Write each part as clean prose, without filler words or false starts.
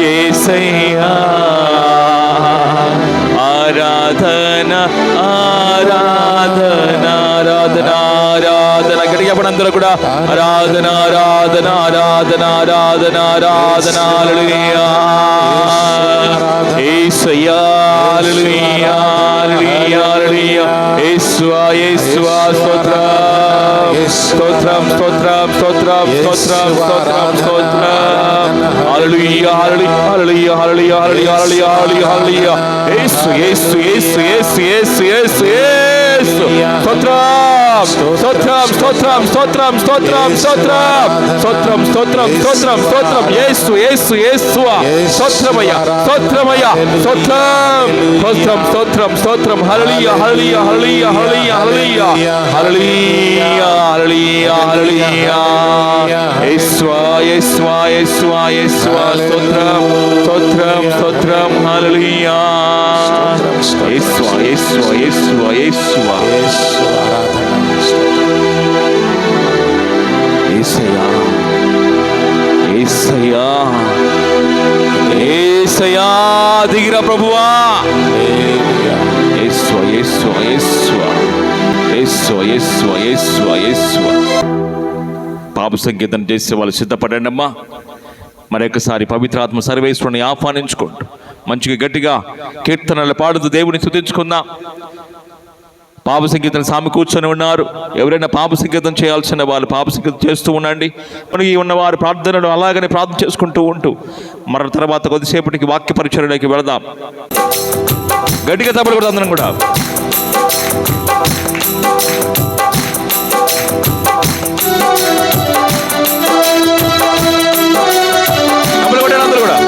యేసయ్యా ఆరాధన ఆరాధన ఆరాధన ఆరాధన గట్టిగా పడందరూ కూడా ఆరాధన ఆరాధన ఆరాధన ఆరాధన ఆరాధన హల్లెలూయా యేసయ్యా హల్లెలూయా హల్లెలూయా హల్లెలూయా యేసువా యేసువా స్తోత్రం స్తోత్రం స్తోత్రం స్తోత్రం స్తోత్రం స్తోత్రం హల్లెలూయా హల్లెలూయా హల్లెలూయా హల్లెలూయా హల్లెలూయా హల్లెలూయా యేసు యేసు యేసు యేసు యేసు యేసు యేసు స్తోత్రం స్తోత్రం స్తోత్రం స్తోత్రం స్తోత్రం స్తోత్రం స్తోత్రం స్తోత్రం స్తోత్రం స్తోత్రం యేసు యేసు యేసువా స్తోత్రమయ్యా స్తోత్రమయ్యా స్తోత్రం స్తోత్రం స్తోత్రం స్తోత్రం హల్లెలూయా హల్లెలూయా హల్లెలూయా హల్లెలూయా హల్లెలూయా హల్లెలూయా హల్లెలూయా యేసువా యేసువా యేసువా యేసువా స్తోత్రం స్తోత్రం స్తోత్రం హల్లెలూయా యేసువా యేసువా యేసువా యేసువా యేసయ్యా యేసయ్యా యేసయ్యా దిగిరా ప్రభువా యేసువా యేసువా యేసువా యేసువా యేసువా యేసువా యేసువా పాప సంగీతం చేసే వాళ్ళు సిద్ధపడండి అమ్మా. మరొకసారి పవిత్రాత్మ సర్వేశ్వరుని ఆహ్వానించుకుంటూ మంచిగా గట్టిగా కీర్తనలు పాడుతూ దేవుని స్తుతించుకుందాం. పాప సంగీతం సామి కూర్చొని ఉన్నారు. ఎవరైనా పాప సంగీతం చేయాల్సిన వాళ్ళు పాప సంగీతం చేస్తూ ఉండండి. మనకి ఉన్నవారు ప్రార్థనలు అలాగనే ప్రార్థన చేసుకుంటూ ఉంటూ మరో తర్వాత కొద్దిసేపటికి వాక్య పరిచర్యలోకి వెళదాం. గట్టిగా తప్పలు కూడా అందరం కూడా అందరూ కూడా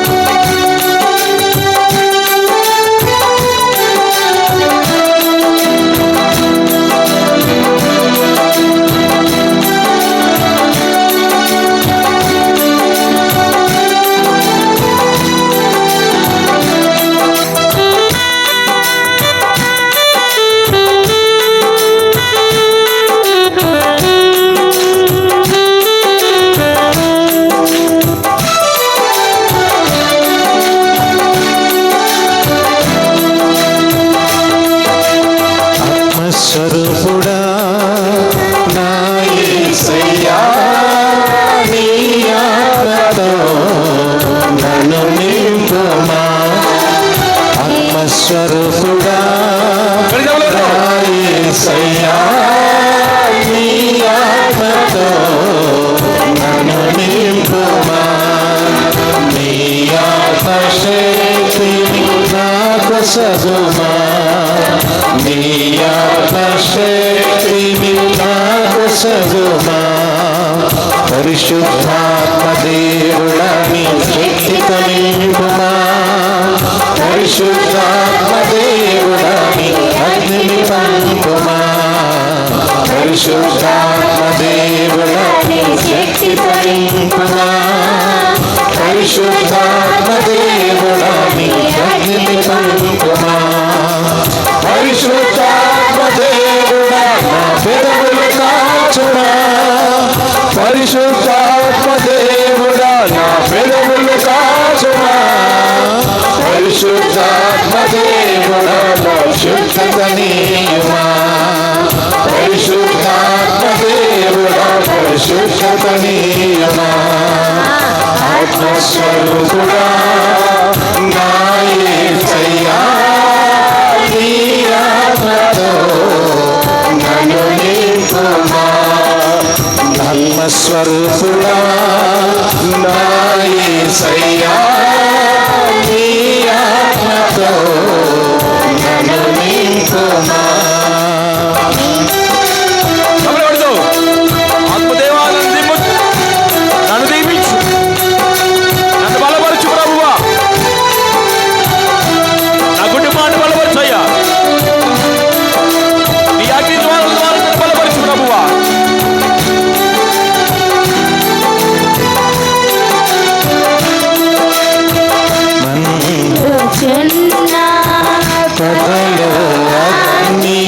పరిశుద్ధాత్మ దేవుడా నీ శక్తితో నింపుమా, పరిశుద్ధాత్మ దేవుడా నీ అగ్నిని పంపుమా, పరిశుద్ధాత్మ దేవుడా నీ శక్తితో నింపుమా, పరిశుద్ధాత్మ దేవుడా నీ అగ్నిని పంపుమా, పరిశుద్ధాత్మ దేవుడా నా పెదవులు కాచుమా, పరిశుద్ధాత్మ దేవుడా నా పెదవులు కాచుమా, పరిశుద్ధాత్మ దేవుడా నా శుద్ధత నీయుమా, పరిశుద్ధాత్మ దేవుడా పరిశుద్ధత నీయుమా, ఆత్మస్వరూపుడా నా యేసయ్యా నీ ఆత్మతో నన్ను నింపుమా, ఆత్మస్వరూపుడా నా యేసయ్యా నీ ఆత్మతో నన్ను నింపుమా. నన్ను దీవించు, నన్ను బలపరచు ప్రభువా, నా కుటుంబాన్ని బలపరచయ్యా, నీ అగ్ని ద్వారా బలపరచు ప్రభువా. కథలో అగ్ని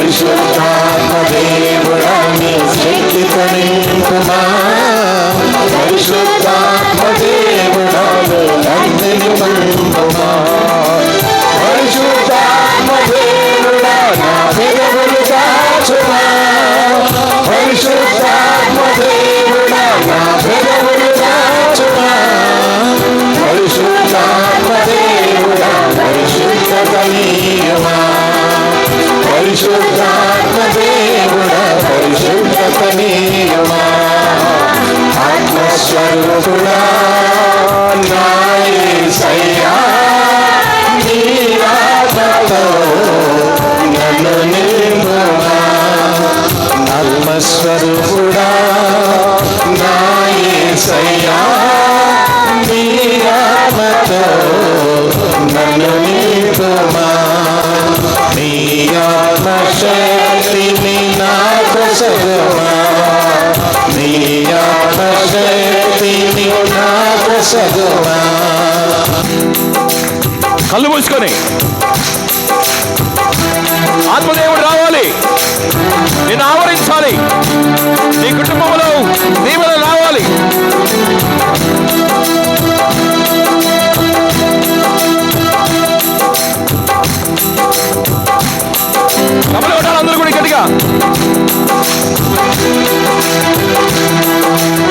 పరిశుద్ధాత్మ దేవుడా నీ శక్తితో నింపుమా పరిశుద్ధాత్మ దేవుడా నీ అగ్నిని నింపుమా పరిశుద్ధాత్మ దేవుడా నా పెదవులు కాచుమా పరిశుద్ధాత్మ దేవుడా నా పెదవులు కాచుమా పరిశుద్ధాత్మ దేవుడా పరిశుద్ధత నీయమా పరిశుద్ధాత్మ దేవుడా పరిశుద్ధత నీయమా ఆత్మస్వరూపుడా నా యేసయ్యా నీ ఆత్మతో నన్ను నింపుమా ఆత్మస్వరూపుడా నా యేసయ్యా నీ ఆత్మతో నన్ను నింపుమా నీ ఆత్మశక్తిని నాకు సగుమా నీ ఆత్మశక్తిని నాకు సగుమా కళ్ళు మూసుకొని ఆత్మదేవుడు రావాలి, నేను ఆవరించాలి, నీ కుటుంబంలో దీవెన రావాలి. కబలు కొట్టాలి అందరూ కూడా గట్టిగా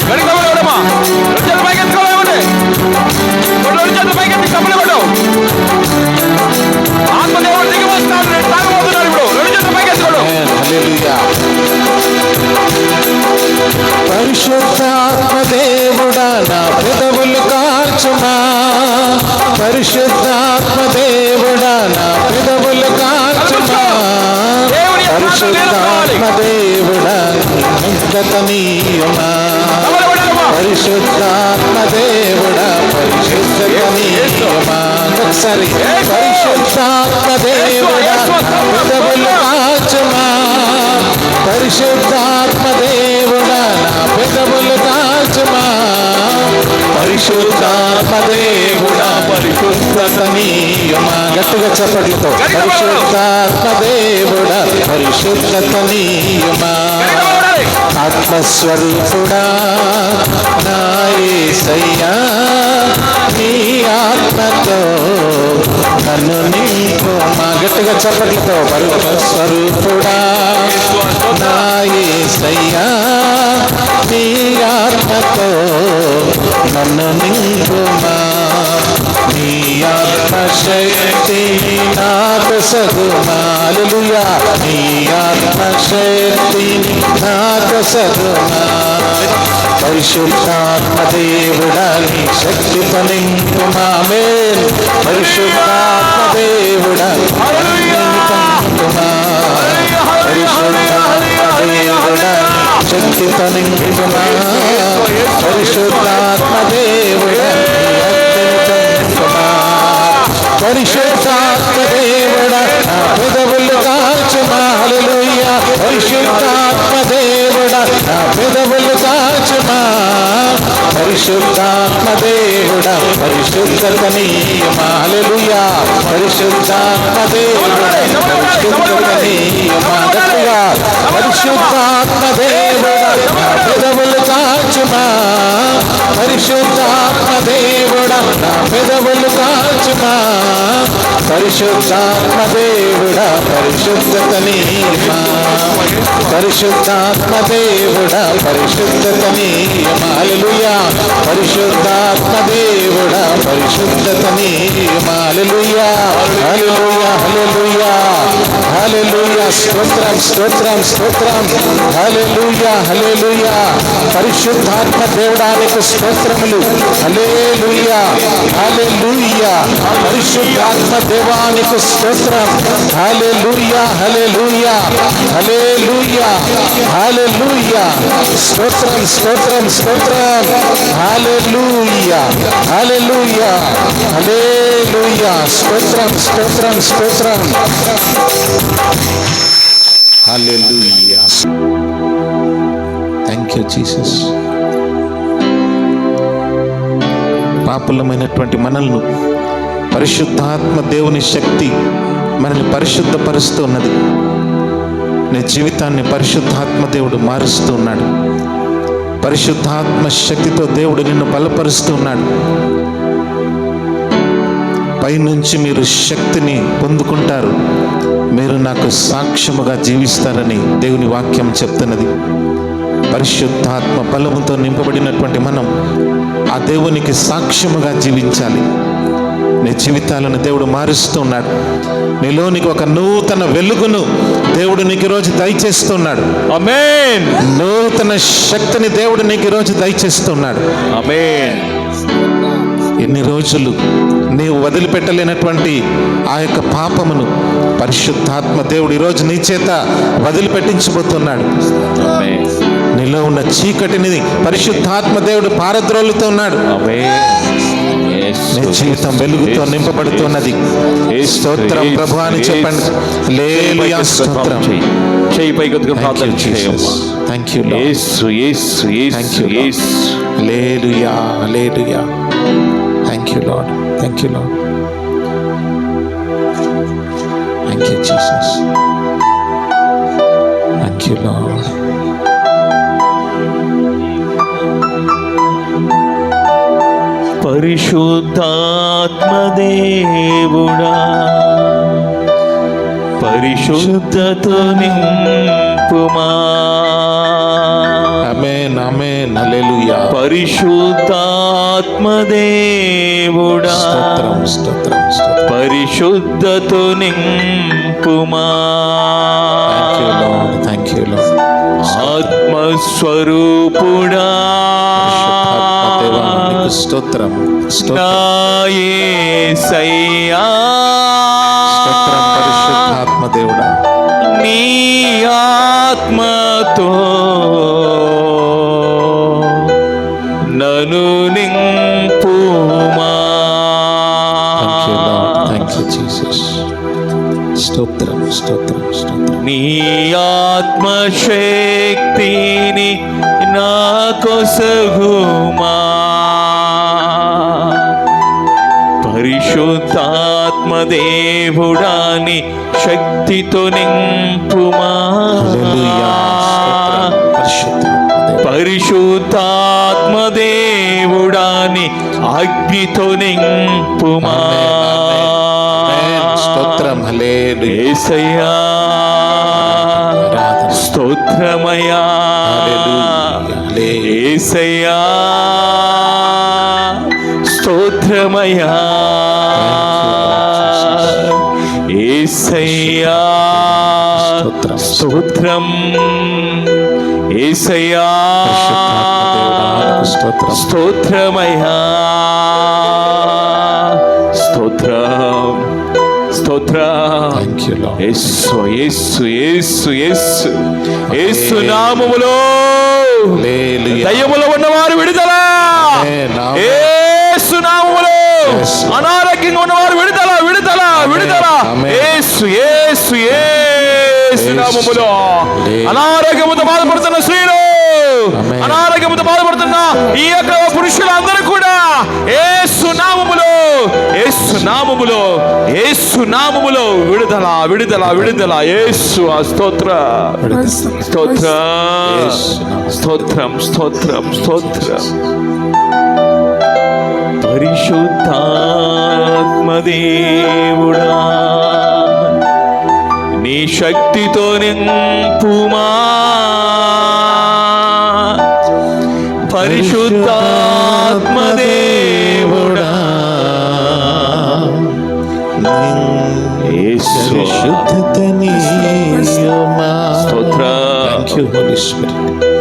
గడికి కబలు కొట్టమా. 2 చేతులు పైకి ఎత్తుకోలేమండి, 2 చేతులు పైకి ఎత్తి కబలు కొట్టావు. ఆత్మదేవుడు దిగి వస్తాడు, నేను తాగబోతున్నాడు. ఇప్పుడు 2 చేతులు పైకి ఎత్తుకోడు. పరిశుద్ధాత్మ దేవుడా నా పెదవులు కాల్చుమా పరిశుద్ధాత్మ దేవుడా నా పెదవులు కాల్చుమా పరిశుద్ధాత్మ దేవుడా నిందత నీయమా పరిశుద్ధాత్మ దేవుడా పరిశుద్ధత నీయమా. ఒకసారి పరిశుద్ధాత్మ దేవుడా నా పెదవులు కాల్చుమా పరిశుద్ధాత్మ దేవుడా నా పెదవులు కాల్చుమా పరిశుద్ధాత్మ దేవుడా పరిశుద్ధత నీయమా. గట్టిగా చప్పట్లతో పరిశుద్ధాత్మ దేవుడా పరిశుద్ధత నీయమా. ఆత్మస్వరూపుడా నా యేసయ్యా నీ ఆత్మతో నన్ను నింపుమా. గట్టిగా చప్పట్లతో పరిశుద్ధస్వరూపుడా నా యేసయ్యా నీ ఆత్మతో నన్ను నింపుమా. నీ ఆత్మశక్తి నాకు సగుమా. హల్లెలూయా. నీ ఆత్మశక్తి నాకు సగుమా. పరిశుద్ధాత్మ దేవుడా నీ శక్తితో నింపుమా. ఆమేన్. పరిశుద్ధాత్మ దేవుడా నింపుమా. పరిశుద్ధాత్మ దేవుడా శక్తితో నింపుమా. పరిశుద్ధాత్మ దేవుడా పరిశుద్ధాత్మ దేవుడా నా పెదవులు కాల్చుమా. హల్లెలూయా. పరిశుద్ధాత్మ దేవుడా నా పెదవులు కాల్చుమా. పరిశుద్ధాత్మ దేవుడా పరిశుద్ధత నీయమా. హల్లెలూయా. పరిశుద్ధాత్మ దేవుడా పరిశుద్ధత నీయమా. గట్టిగా పరిశుద్ధాత్మ దేవుడా నా పెదవులు కాల్చుమా. పరిశుద్ధాత్మ దేవుడా నా పెదవులు కాల్చుమా. పరిశుద్ధాత్మ దేవుడా పరిశుద్ధత నీయమా. పరిశుద్ధాత్మ దేవుడా పరిశుద్ధత నీయమా. హల్లెలూయా. పరిశుద్ధాత్మ దేవుడా పరిశుద్ధత నీయమా. హల్లెలూయా. హల్లెలూయా. హల్లెలూయా. హల్లెలూయా. స్తోత్రం స్తోత్రం స్తోత్రం. హల్లెలూయా. హల్లెలూయా. పరిశుద్ధాత్మ దేవుడానికి స్తోత్రములు. హల్లెలూయా. హల్లెలూయా. పరిశుద్ధాత్మ దేవానికి స్తోత్రం. హల్లెలూయా. హల్లెలూయా. హల్లెలూయా. హల్లెలూయా. స్తోత్రం స్తోత్రం స్తోత్రం. హల్లెలూయా. హల్లెలూయా. హల్లెలూయా. స్తోత్రం స్తోత్రం స్తోత్రం. హల్లెలూయా. Thank you Jesus. పాపులమైనటువంటి మనల్ని పరిశుద్ధాత్మ దేవుని శక్తి మనల్ని పరిశుద్ధపరుస్తున్నది. నీ జీవితాన్ని పరిశుద్ధాత్మ దేవుడు మారుస్తూ ఉన్నాడు. పరిశుద్ధాత్మ శక్తితో దేవుడు నిన్ను బలపరుస్తూ ఉన్నాడు. పైనుంచి మీరు శక్తిని పొందుకుంటారు, మీరు నాకు సాక్ష్యముగా జీవిస్తారని దేవుని వాక్యం చెప్తున్నది. పరిశుద్ధాత్మ బలముతో నింపబడినటువంటి మనం ఆ దేవునికి సాక్ష్యముగా జీవించాలి. నీ జీవితాలను దేవుడు మారుస్తూ ఉన్నాడు. నీలోనికి ఒక నూతన వెలుగును దేవుడు నీకు ఈరోజు దయచేస్తున్నాడు. ఆమేన్. నూతన శక్తిని దేవుడు నీకు ఈరోజు దయచేస్తున్నాడు. ఆమేన్. ఎన్ని రోజులు నీవు వదిలిపెట్టలేనటువంటి ఆ యొక్క పాపమును పరిశుద్ధాత్మ దేవుడు ఈరోజు నీ చేత వదిలిపెట్టించబోతున్నాడు. ఆమేన్. నీలో ఉన్న చీకటిని పరిశుద్ధాత్మ దేవుడు పారద్రోలుతూ ఉన్నాడు. నీ జీవితం వెలుగుతో నింపబడుతున్నది. స్తోత్రం ప్రభు అని చెప్పండి. హల్లెలూయా. స్తోత్రం. చేయి పైకి ప్రార్థన చేయండి. Thank you Yesu Yesu Yesu Yesu. Hallelujah hallelujah. Thank you Lord. Thank you Lord. Thank you Jesus. Thank you lord. పరిశుద్ధాత్మ దేవుడా, పరిశుద్ధతో నింపుమా. ఆమేన్ ఆమేన్. హల్లెలూయా. పరిశుద్ధాత్మ దేవుడా, స్తోత్రం స్తోత్రం స్తోత్రం. పరిశుద్ధతో నింపుమా. Thank you Lord. Thank you Lord. ఆత్మస్వరూపుడా, స్తోత్రం నా యేసయ్యా, స్తోత్రం పరిశుద్ధాత్మ దేవుడా, నీ ఆత్మతో నన్ను నింపుమా. Thank you Jesus. స్తోత్రం స్తోత్రం స్తోత్రం. నీ ఆత్మశక్తిని నాకొసగుమా. పరిశుద్ధాత్మ దేవుడాని శక్తితో నింపుమా. పరిశుద్ధాత్మ దేవుడాని అగ్నితో నింపుమా. స్తోత్రం. హల్లెలూయా. యేసయ్యా స్తోత్రమయ్యా. యేసయ్యా స్తోత్రమయ్యా. యేసయ్యా స్తోత్రం. యేసయ్యా స్తోత్రమయ్యా. స్తోత్రం స్తోత్రం. యేసు యేసు యేసు యేసు యేసు నామములో దయ్యములో ఉన్నవారు విడుదల. యేసు నామములో అనారోగ్యంగా ఉన్నవారు విడుదల విడుదల విడుదల. యేసు యేసు యేసు నామములో అనారోగ్యముతో బాధపడుతున్న స్త్రీలు, అనారోగ్యముతో బాధపడుతున్న ఈ యొక్క పురుషులందరూ కూడా యేసు నామములో యేసు నామములో యేసు నామములో విడుదల విడుదల విడుదల. యేసు స్తోత్ర స్తోత్ర స్తోత్రం స్తోత్రం స్తోత్రం. పరిశుద్ధాత్మ దేవుడా, నీ శక్తితో నింపుమా. పరిశుద్ధాత్మ దేవుడా, స్తోత్రం.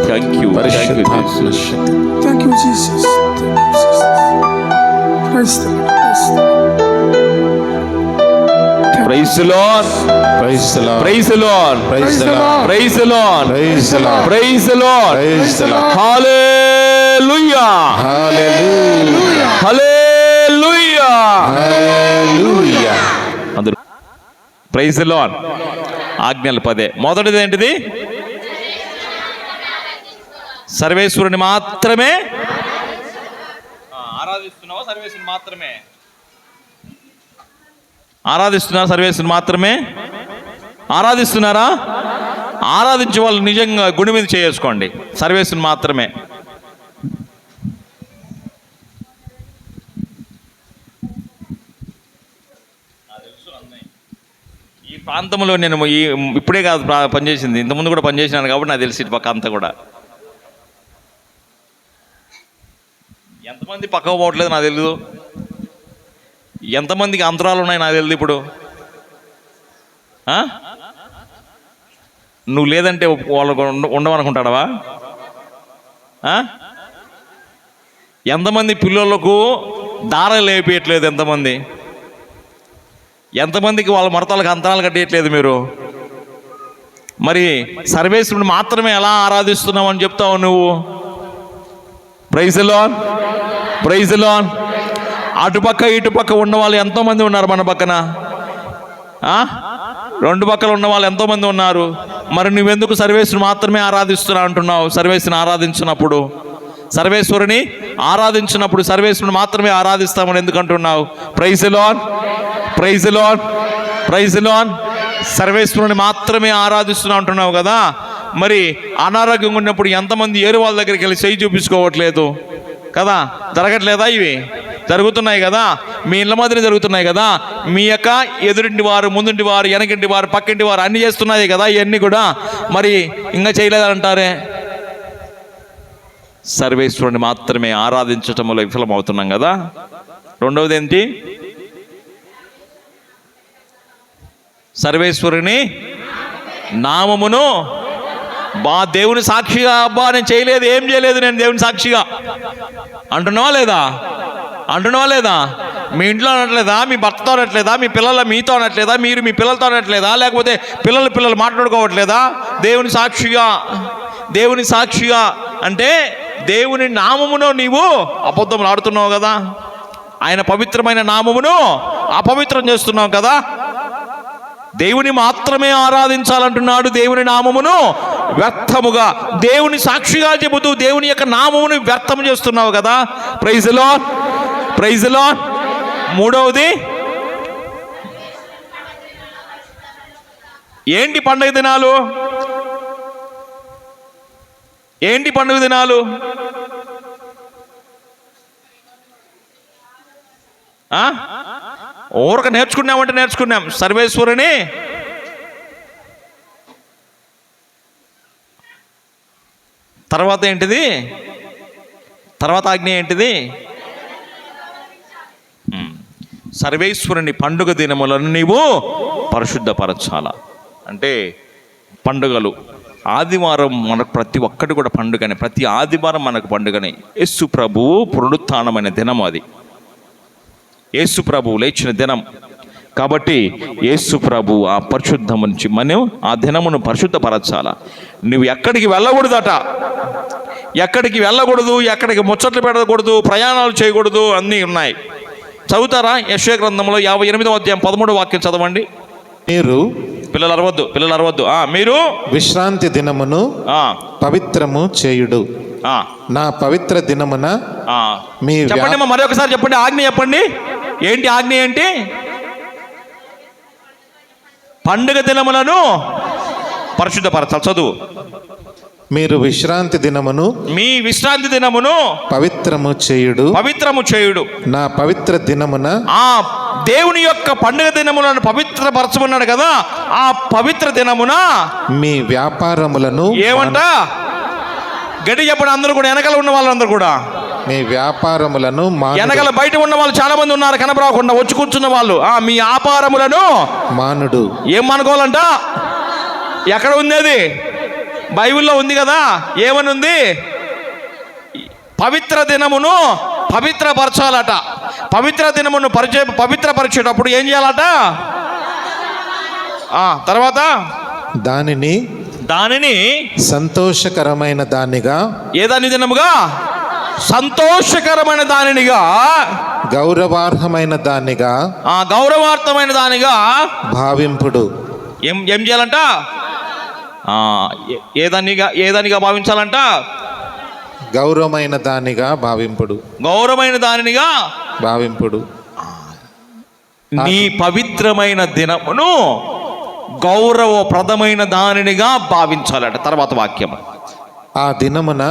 Thank you, Jesus. Thank you, Jesus. Praise the Lord. Praise the Lord. Praise the Lord. Praise the Lord. Praise the Lord. Praise the Lord. Praise the Lord. Praise the Lord. Praise the Lord. Hallelujah. Hallelujah. Hallelujah. Hallelujah. అందరూ praise the lord. ఆజ్ఞలు 10. మొదటిది ఏంటిది? సర్వేశ్వరుని మాత్రమే ఆరాధిస్తున్నావా? సర్వేశ్వరుని మాత్రమే ఆరాధిస్తున్నారా? సర్వేశ్వరుని మాత్రమే ఆరాధిస్తున్నారా? ఆరాధించే వాళ్ళు నిజంగా గుడి మీద చేసుకోండి. సర్వేసుని మాత్రమే. ఈ ప్రాంతంలో నేను ఇప్పుడే కాదు పనిచేసింది, ఇంతకుముందు కూడా పనిచేసినాను కాబట్టి నాకు తెలిసి ఇటు పక్క అంతా కూడా. ఎంతమంది పక్కకు పోవట్లేదు నాకు తెలియదు, ఎంతమందికి అంతరాలు ఉన్నాయి నాకు తెలియదు. ఇప్పుడు నువ్వు లేదంటే వాళ్ళకు ఉండవనుకుంటాడవా? ఎంతమంది పిల్లలకు దారాలు లేపేయట్లేదు? ఎంతమందికి వాళ్ళ మడతలకు అంతరాలు కట్టేయట్లేదు మీరు? మరి సర్వేశ్వరుని మాత్రమే ఎలా ఆరాధిస్తున్నావు అని చెప్తావు నువ్వు? Praise the lord, praise the lord. అటుపక్క ఇటుపక్క ఉన్న వాళ్ళు ఎంతోమంది ఉన్నారు మన పక్కన, రెండు పక్కల ఉన్న వాళ్ళు ఎంతోమంది ఉన్నారు. మరి నువ్వెందుకు సర్వేశ్వరుని మాత్రమే ఆరాధిస్తున్నా అంటున్నావు? సర్వేశ్వరుని ఆరాధించినప్పుడు, సర్వేశ్వరుని ఆరాధించినప్పుడు సర్వేశ్వరుని మాత్రమే ఆరాధిస్తామని ఎందుకు అంటున్నావు? Praise the lord, praise the lord, praise the lord. సర్వేశ్వరుని మాత్రమే ఆరాధిస్తున్నా అంటున్నావు కదా. మరి అనారోగ్యంగా ఉన్నప్పుడు ఎంతమంది ఏరు వాళ్ళ దగ్గరికి వెళ్ళి చేయి చూపించుకోవట్లేదు కదా? జరగట్లేదా? ఇవి జరుగుతున్నాయి కదా, మీ ఇళ్ళ మధ్యనే జరుగుతున్నాయి కదా. మీ యొక్క ఎదురింటి వారు, ముందుంటి వారు, వెనకింటి వారు, పక్కింటి వారు అన్నీ చేస్తున్నాయి కదా ఇవన్నీ కూడా. మరి ఇంకా చేయలేదంటారే? సర్వేశ్వరుని మాత్రమే ఆరాధించటంలో విఫలమవుతున్నాం కదా. రెండవది ఏంటి? సర్వేశ్వరుని నామమును దేవుని సాక్షిగా, అబ్బా నేను చేయలేదు, ఏం చేయలేదు నేను దేవుని సాక్షిగా అంటున్నావా లేదా? అంటున్నావా లేదా? మీ ఇంట్లో అనట్లేదా? మీ భర్తతో అనట్లేదా? మీ పిల్లల మీతో అనట్లేదా? మీరు మీ పిల్లలతో అనట్లేదా? లేకపోతే పిల్లలు మాట్లాడుకోవట్లేదా? దేవుని సాక్షిగా, దేవుని సాక్షిగా అంటే దేవుని నామమును నీవు అబద్ధములు ఆడుతున్నావు కదా. ఆయన పవిత్రమైన నామమును అపవిత్రం చేస్తున్నావు కదా. దేవుని మాత్రమే ఆరాధించాలంటున్నాడు. దేవుని నామమును వ్యర్థముగా, దేవుని సాక్షిగా చెబుతూ దేవుని యొక్క నామమును వ్యర్థం చేస్తున్నావు కదా. Praise the lord, praise the lord. మూడవది ఏంటి? పండుగ దినాలు. ఏంటి పండుగ దినాలు? ఊరక నేర్చుకున్నామంటే నేర్చుకున్నాం. సర్వేశ్వరుని తర్వాత ఏంటిది? తర్వాత ఆజ్ఞ ఏంటిది? సర్వేశ్వరుని పండుగ దినములను నీవు పరిశుద్ధపరచాల. అంటే పండుగలు, ఆదివారం మనకు ప్రతి ఒక్కటి కూడా పండుగనే. ప్రతి ఆదివారం మనకు పండుగనే. యేసు ప్రభువు పునరుత్థానమైన దినం అది. యేసు ప్రభువు లేచిన దినం కాబట్టి యేసు ప్రభు ఆ పరిశుద్ధం నుంచి మనం ఆ దినమును పరిశుద్ధపరచాల. నువ్వు ఎక్కడికి వెళ్ళకూడదట, ఎక్కడికి వెళ్ళకూడదు, ఎక్కడికి ముచ్చట్లు పెట్టకూడదు, ప్రయాణాలు చేయకూడదు, అన్నీ ఉన్నాయి. చదువుతారా? యెషయా గ్రంథంలో 58వ అధ్యాయం 13వ వాక్యం చదవండి. మీరు పిల్లలు అరవద్దు. మీరు విశ్రాంతి దినమును పవిత్రము చేయుడు. నా పవిత్ర దినమున మీ చెప్పండి, మరొకసారి చెప్పండి. ఆజ్ఞ చెప్పండి. ఏంటి ఆజ్ఞ? ఏంటి? పండుగ దినములను పరిశుద్ధపరచాలి. చదువు. మీరు విశ్రాంతి దినమును, మీ విశ్రాంతి దినమును పవిత్రము చేయుడు. నా పవిత్ర దినమున, ఆ దేవుని యొక్క పండుగ దినములను పవిత్రపరచమన్నాడు కదా. ఆ పవిత్ర దినమున మీ వ్యాపారములను, ఏమంట గడి చెప్పండి అందరూ కూడా, వెనకాల ఉన్న వాళ్ళందరూ కూడా, మీ వ్యాపారములను, వెనకాల బయట ఉన్న వాళ్ళు చాలా మంది ఉన్నారు కనబడకుండా వచ్చి కూర్చున్న వాళ్ళు. మీ వ్యాపారములను మానుడు. ఏం మానుకోవాలంట? ఎక్కడ ఉంది అది? బైబిల్లో ఉంది కదా. ఏమని ఉంది? పవిత్ర దినమును పవిత్రపరచాలట. పవిత్ర దినమును పవిత్రపరిచేటప్పుడు ఏం చేయాలట? తర్వాత దానిని సంతోషకరమైన దానిగా, ఏదాని దినముగా? సంతోషకరమైన దానినిగా, గౌరవార్హమైన దానిగా, గౌరవార్థమైన దానిగా భావింపుడు. ఏం చేయాలంట? ఏదానిగా భావించాలంట? గౌరవమైన దానిగా భావింపుడు. గౌరవమైన దానినిగా భావింపుడు. నీ పవిత్రమైన దినమును గౌరవప్రదమైన దానినిగా భావించాలట. తర్వాత వాక్యం, ఆ దినమున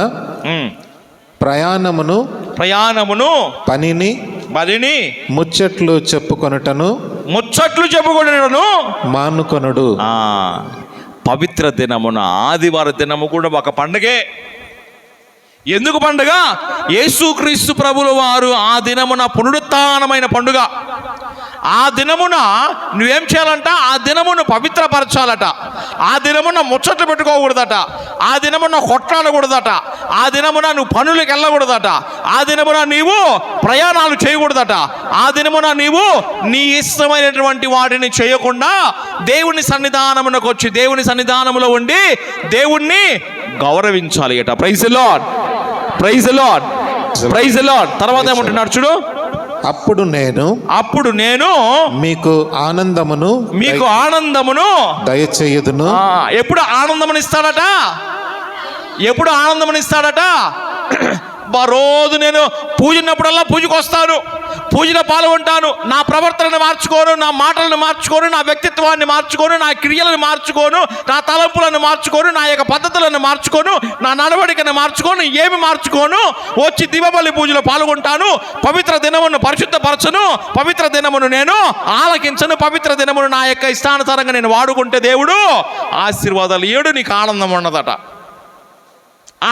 ప్రయాణమును పనిని ముచ్చట్లు చెప్పుకొనుటను మానుకొనుడు. పవిత్ర దినమున ఆదివార దినము కూడా ఒక పండుగే. ఎందుకు పండుగ? యేసుక్రీస్తు ప్రభుల వారు ఆ దినమున పునరుత్థానమైన పండుగ. ఆ దినమున నువ్వేం చేయాలంట? ఆ దినమును పవిత్రపరచాలట. ఆ దినమున ముచ్చట్లు పెట్టుకోకూడదట. ఆ దినమున కొట్లాడకూడదట. ఆ దినమున నువ్వు పనులకు వెళ్ళకూడదట. ఆ దినమున నీవు ప్రయాణాలు చేయకూడదట. ఆ దినమున నీవు నీ ఇష్టమైనటువంటి వాటిని చేయకుండా దేవుని సన్నిధానమునకు వచ్చి దేవుని సన్నిధానములో ఉండి దేవుణ్ణి గౌరవించాలి అట. Praise the lord, praise the lord, praise the lord. తర్వాత ఏమంటున్నాడు చూడు, అప్పుడు నేను మీకు ఆనందమును దయచేయుదును. ఎప్పుడు ఆనందమును ఇస్తాడట? ఎప్పుడు ఆనందమును ఇస్తాడట? రోజు నేను పూజినప్పుడల్లా పూజకు వస్తాను, పూజలో పాల్గొంటాను, నా ప్రవర్తనను మార్చుకోను, నా మాటలను మార్చుకోను, నా వ్యక్తిత్వాన్ని మార్చుకోను, నా క్రియలను మార్చుకోను, నా తలంపులను మార్చుకోను, నా యొక్క పద్ధతులను మార్చుకోను, నా నడవడికను మార్చుకోను, ఏమి మార్చుకోను, వచ్చి దివబలి పూజలో పాల్గొంటాను, పవిత్ర దినమును పరిశుద్ధపరచను, పవిత్ర దినమును నేను ఆలకించను, పవిత్ర దినమును నా యొక్క ఇష్టానుసారంగా నేను వాడుకుంటే దేవుడు ఆశీర్వాదాలు ఏడు. నీకు ఆనందం ఉన్నదట.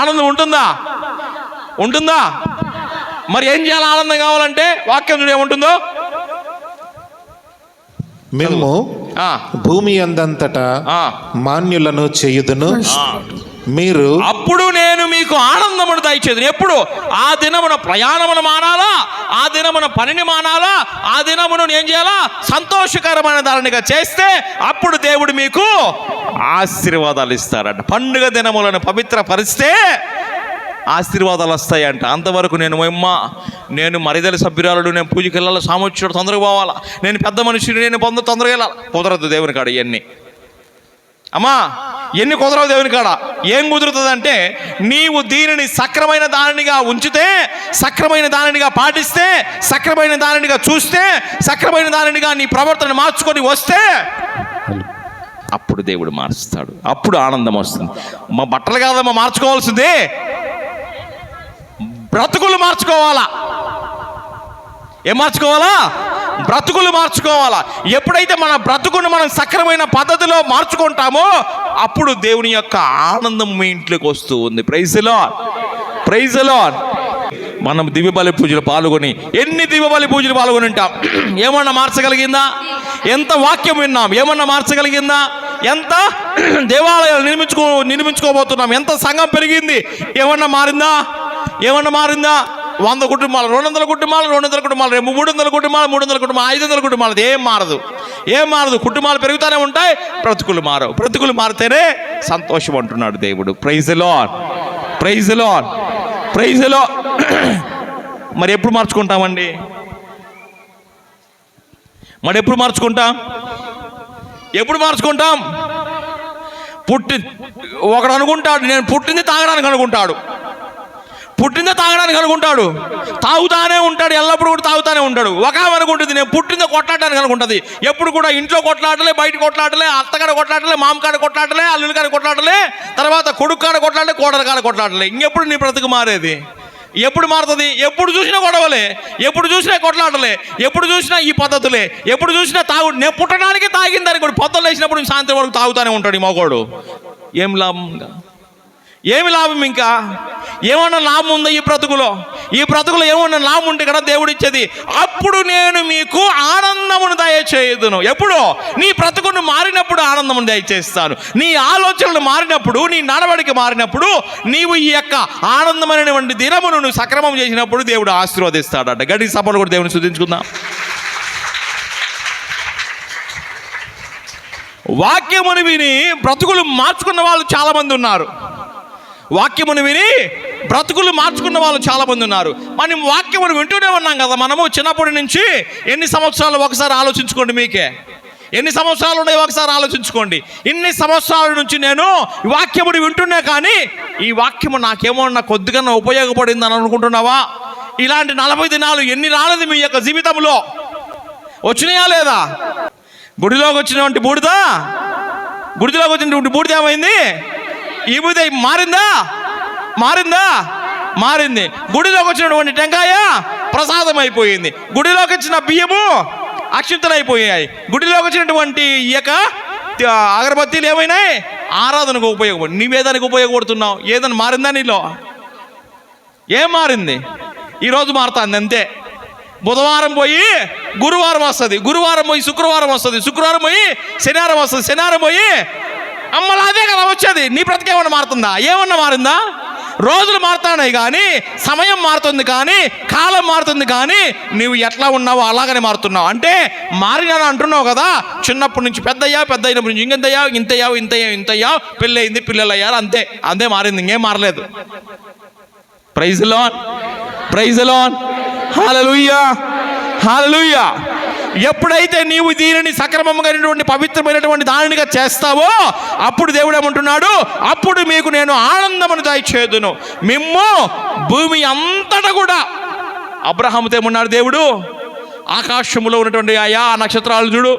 ఆనందం ఉంటుందా? ఉంటుందా? మరి ఏం చేయాలి? ఆనందం కావాలంటే వాక్యం ఏముంటుందో, మేము భూమి అందంతటా మాన్యులను చేయుదును, మీరు అప్పుడు నేను మీకు ఆనందమును దయచేదును. ఎప్పుడు? ఆ దినమున ప్రయాణమును మానాలా, ఆ దినమున పనిని మానాలా, ఆ దినమును ఏం చేయాలా? సంతోషకరమైన దానిగా చేస్తే అప్పుడు దేవుడు మీకు ఆశీర్వాదాలు ఇస్తారంట. పండుగ దినములను పవిత్రపరిస్తే ఆశీర్వాదాలు వస్తాయంట. అంతవరకు నేను మరిదల సభ్యురాలుడు, నేను పూజకి వెళ్ళాలి, సామోచ్చుడు తొందరగా పోవాలా, నేను పెద్ద మనిషిని, నేను తొందరగా వెళ్ళాలి. కుదరదు దేవుని కాడ ఇవన్నీ. అమ్మా, ఎన్ని కుదరవు దేవుని కాడ. ఏం కుదురుతుందంటే నీవు దీనిని సక్రమైన దానినిగా ఉంచితే, సక్రమైన దానినిగా పాటిస్తే, సక్రమైన దానినిగా చూస్తే, సక్రమైన దానినిగా నీ ప్రవర్తన మార్చుకొని వస్తే అప్పుడు దేవుడు మారుస్తాడు. అప్పుడు ఆనందం వస్తుంది. మా బట్టలు కాదమ్మా మార్చుకోవాల్సిందే, బ్రతుకులు మార్చుకోవాలా. ఏం మార్చుకోవాలా? బ్రతుకులు మార్చుకోవాలా. ఎప్పుడైతే మన బ్రతుకును మనం సక్రమైన పద్ధతిలో మార్చుకుంటామో అప్పుడు దేవుని యొక్క ఆనందం మీ ఇంట్లోకి వస్తూ ఉంది. Praise the lord, praise the lord. మనం దివ్యబలి పూజలు పాల్గొని ఎన్ని దివ్యబలి పూజలు పాల్గొని ఉంటాం? ఏమన్నా మార్చగలిగిందా? ఎంత వాక్యం విన్నాం? ఏమన్నా మార్చగలిగిందా? ఎంత దేవాలయాలు నిర్మించుకోబోతున్నాం? ఎంత సంఘం పెరిగింది? ఏమన్నా మారిందా? 100 కుటుంబాలు, 200 కుటుంబాలు, 200 కుటుంబాలు, 300 కుటుంబాలు, 300 కుటుంబాలు, 500 కుటుంబాలు, ఏం మారదు. కుటుంబాలు పెరుగుతూనే ఉంటాయి, బ్రతుకులు మారవు. బ్రతుకులు మారితేనే సంతోషం అంటున్నాడు దేవుడు. Praise the lord, praise the lord, praise the lord. మరి ఎప్పుడు మార్చుకుంటామండి? ఎప్పుడు మార్చుకుంటాం? ఒకడు అనుకుంటాడు నేను పుట్టింది తాగడానికి అనుకుంటాడు, తాగుతానే ఉంటాడు, ఎల్లప్పుడు కూడా తాగుతానే ఉంటాడు. ఒక అనుకుంటుంది నేను పుట్టింది కొట్లాడడానికి అనుకుంటుంది. ఎప్పుడు కూడా ఇంట్లో కొట్లాటలే, బయట కొట్లాటలే, అత్తగాడ కొట్లాటలే, మామకాడ కొట్లాటలే, అల్లుడికాడ కొట్లాటలే, తర్వాత కొడుకు కాడ కొట్లాటలే, కోడల కాడ కొట్లాటలే. ఇంకెప్పుడు నీ బ్రతుకు మారేది? ఎప్పుడు మారుతుంది? ఎప్పుడు చూసినా గొడవలే, ఎప్పుడు చూసినా కొట్లాటలే, ఎప్పుడు చూసినా ఈ పద్ధతులే, ఎప్పుడు చూసినా తాగుడు. నేను పుట్టడానికి తాగిందని కూడా పొద్దులు వేసినప్పుడు సాయంత్రం వరకు తాగుతానే ఉంటాడు ఈ మగోడు. ఏమి లాభం? ఇంకా ఏమన్నా లాభం ఉందా ఈ బ్రతుకులో? ఏమన్నా లాభం ఉంటే కదా దేవుడు ఇచ్చేది. అప్పుడు నేను మీకు ఆనందమును దయచేయుదును. ఎప్పుడు? నీ బ్రతుకును మారినప్పుడు ఆనందమును దయచేస్తాను. నీ ఆలోచనలు మారినప్పుడు, నీ నడవడిక మారినప్పుడు, నీవు ఈ యొక్క ఆనందమైనటువంటి దినమును నువ్వు సక్రమం చేసినప్పుడు దేవుడు ఆశీర్వదిస్తాడట. గడి సభలు కూడా దేవుని స్తుతించుకుందాం. వాక్యమును విని బ్రతుకులు మార్చుకున్న వాళ్ళు చాలామంది ఉన్నారు. మనం వాక్యమును వింటూనే ఉన్నాం కదా. మనము చిన్నప్పటి నుంచి ఎన్ని సంవత్సరాలు ఒకసారి ఆలోచించుకోండి. మీకే ఎన్ని సంవత్సరాలు ఉన్నాయో ఒకసారి ఆలోచించుకోండి. ఇన్ని సంవత్సరాల నుంచి నేను ఈ వాక్యమును వింటున్నా, కానీ ఈ వాక్యము నాకేమన్నా కొద్దిగా ఉపయోగపడింది అని అనుకుంటున్నావా? ఇలాంటి 40 దినాలు ఎన్ని రాలేదు మీ యొక్క జీవితంలో? వచ్చినాయా లేదా? గుడిలోకి వచ్చినటువంటి బూడిద గుడిలోకి వచ్చినటువంటి బూడిద ఏమైంది? ఈ బూడిద మారింది. గుడిలోకి వచ్చినటువంటి టెంకాయ ప్రసాదం అయిపోయింది. గుడిలోకి వచ్చిన బియ్యము అక్షింతలైపోయాయి. గుడిలోకి వచ్చినటువంటి ఈ యొక్క అగరబత్తీలు ఏమైనాయి? ఆరాధనకు ఉపయోగపడి. నీవేదానికి ఉపయోగపడుతున్నావు? ఏదైనా మారిందా నీలో? ఏం మారింది? ఈరోజు మారుతుంది అంతే. బుధవారం పోయి గురువారం వస్తుంది, గురువారం పోయి శుక్రవారం వస్తుంది, శుక్రవారం పోయి శనివారం వస్తుంది, శనివారం పోయి అమ్మలా అదే కదా వచ్చేది. నీ బ్రతికేమన్నా మారుతుందా? ఏమన్నా మారిందా? రోజులు మారుతున్నాయి కానీ, సమయం మారుతుంది కానీ, కాలం మారుతుంది కానీ, నువ్వు ఎట్లా ఉన్నావో అలాగనే మారుతున్నావు. అంటే మారినా అంటున్నావు కదా. చిన్నప్పటి నుంచి పెద్ద అయినప్పటి నుంచి ఇంతయ్యావు, పెళ్ళయింది, పిల్లలు అయ్యారు, అంతే మారింది, ఇంకేం మారలేదు. ప్రైజ్ లార్డ్, హల్లెలూయా. ఎప్పుడైతే నీవు దీనిని సక్రమంగా పవిత్రమైనటువంటి దానినిగా చేస్తావో అప్పుడు దేవుడు ఏమంటున్నాడు? అప్పుడు మీకు నేను ఆనందమును దయచేయుదును. మిమ్ము భూమి అంతటా కూడా. అబ్రహాముతో ఏమన్నాడు దేవుడు? ఆకాశములో ఉన్నటువంటి ఆ నక్షత్రాలు చూడు,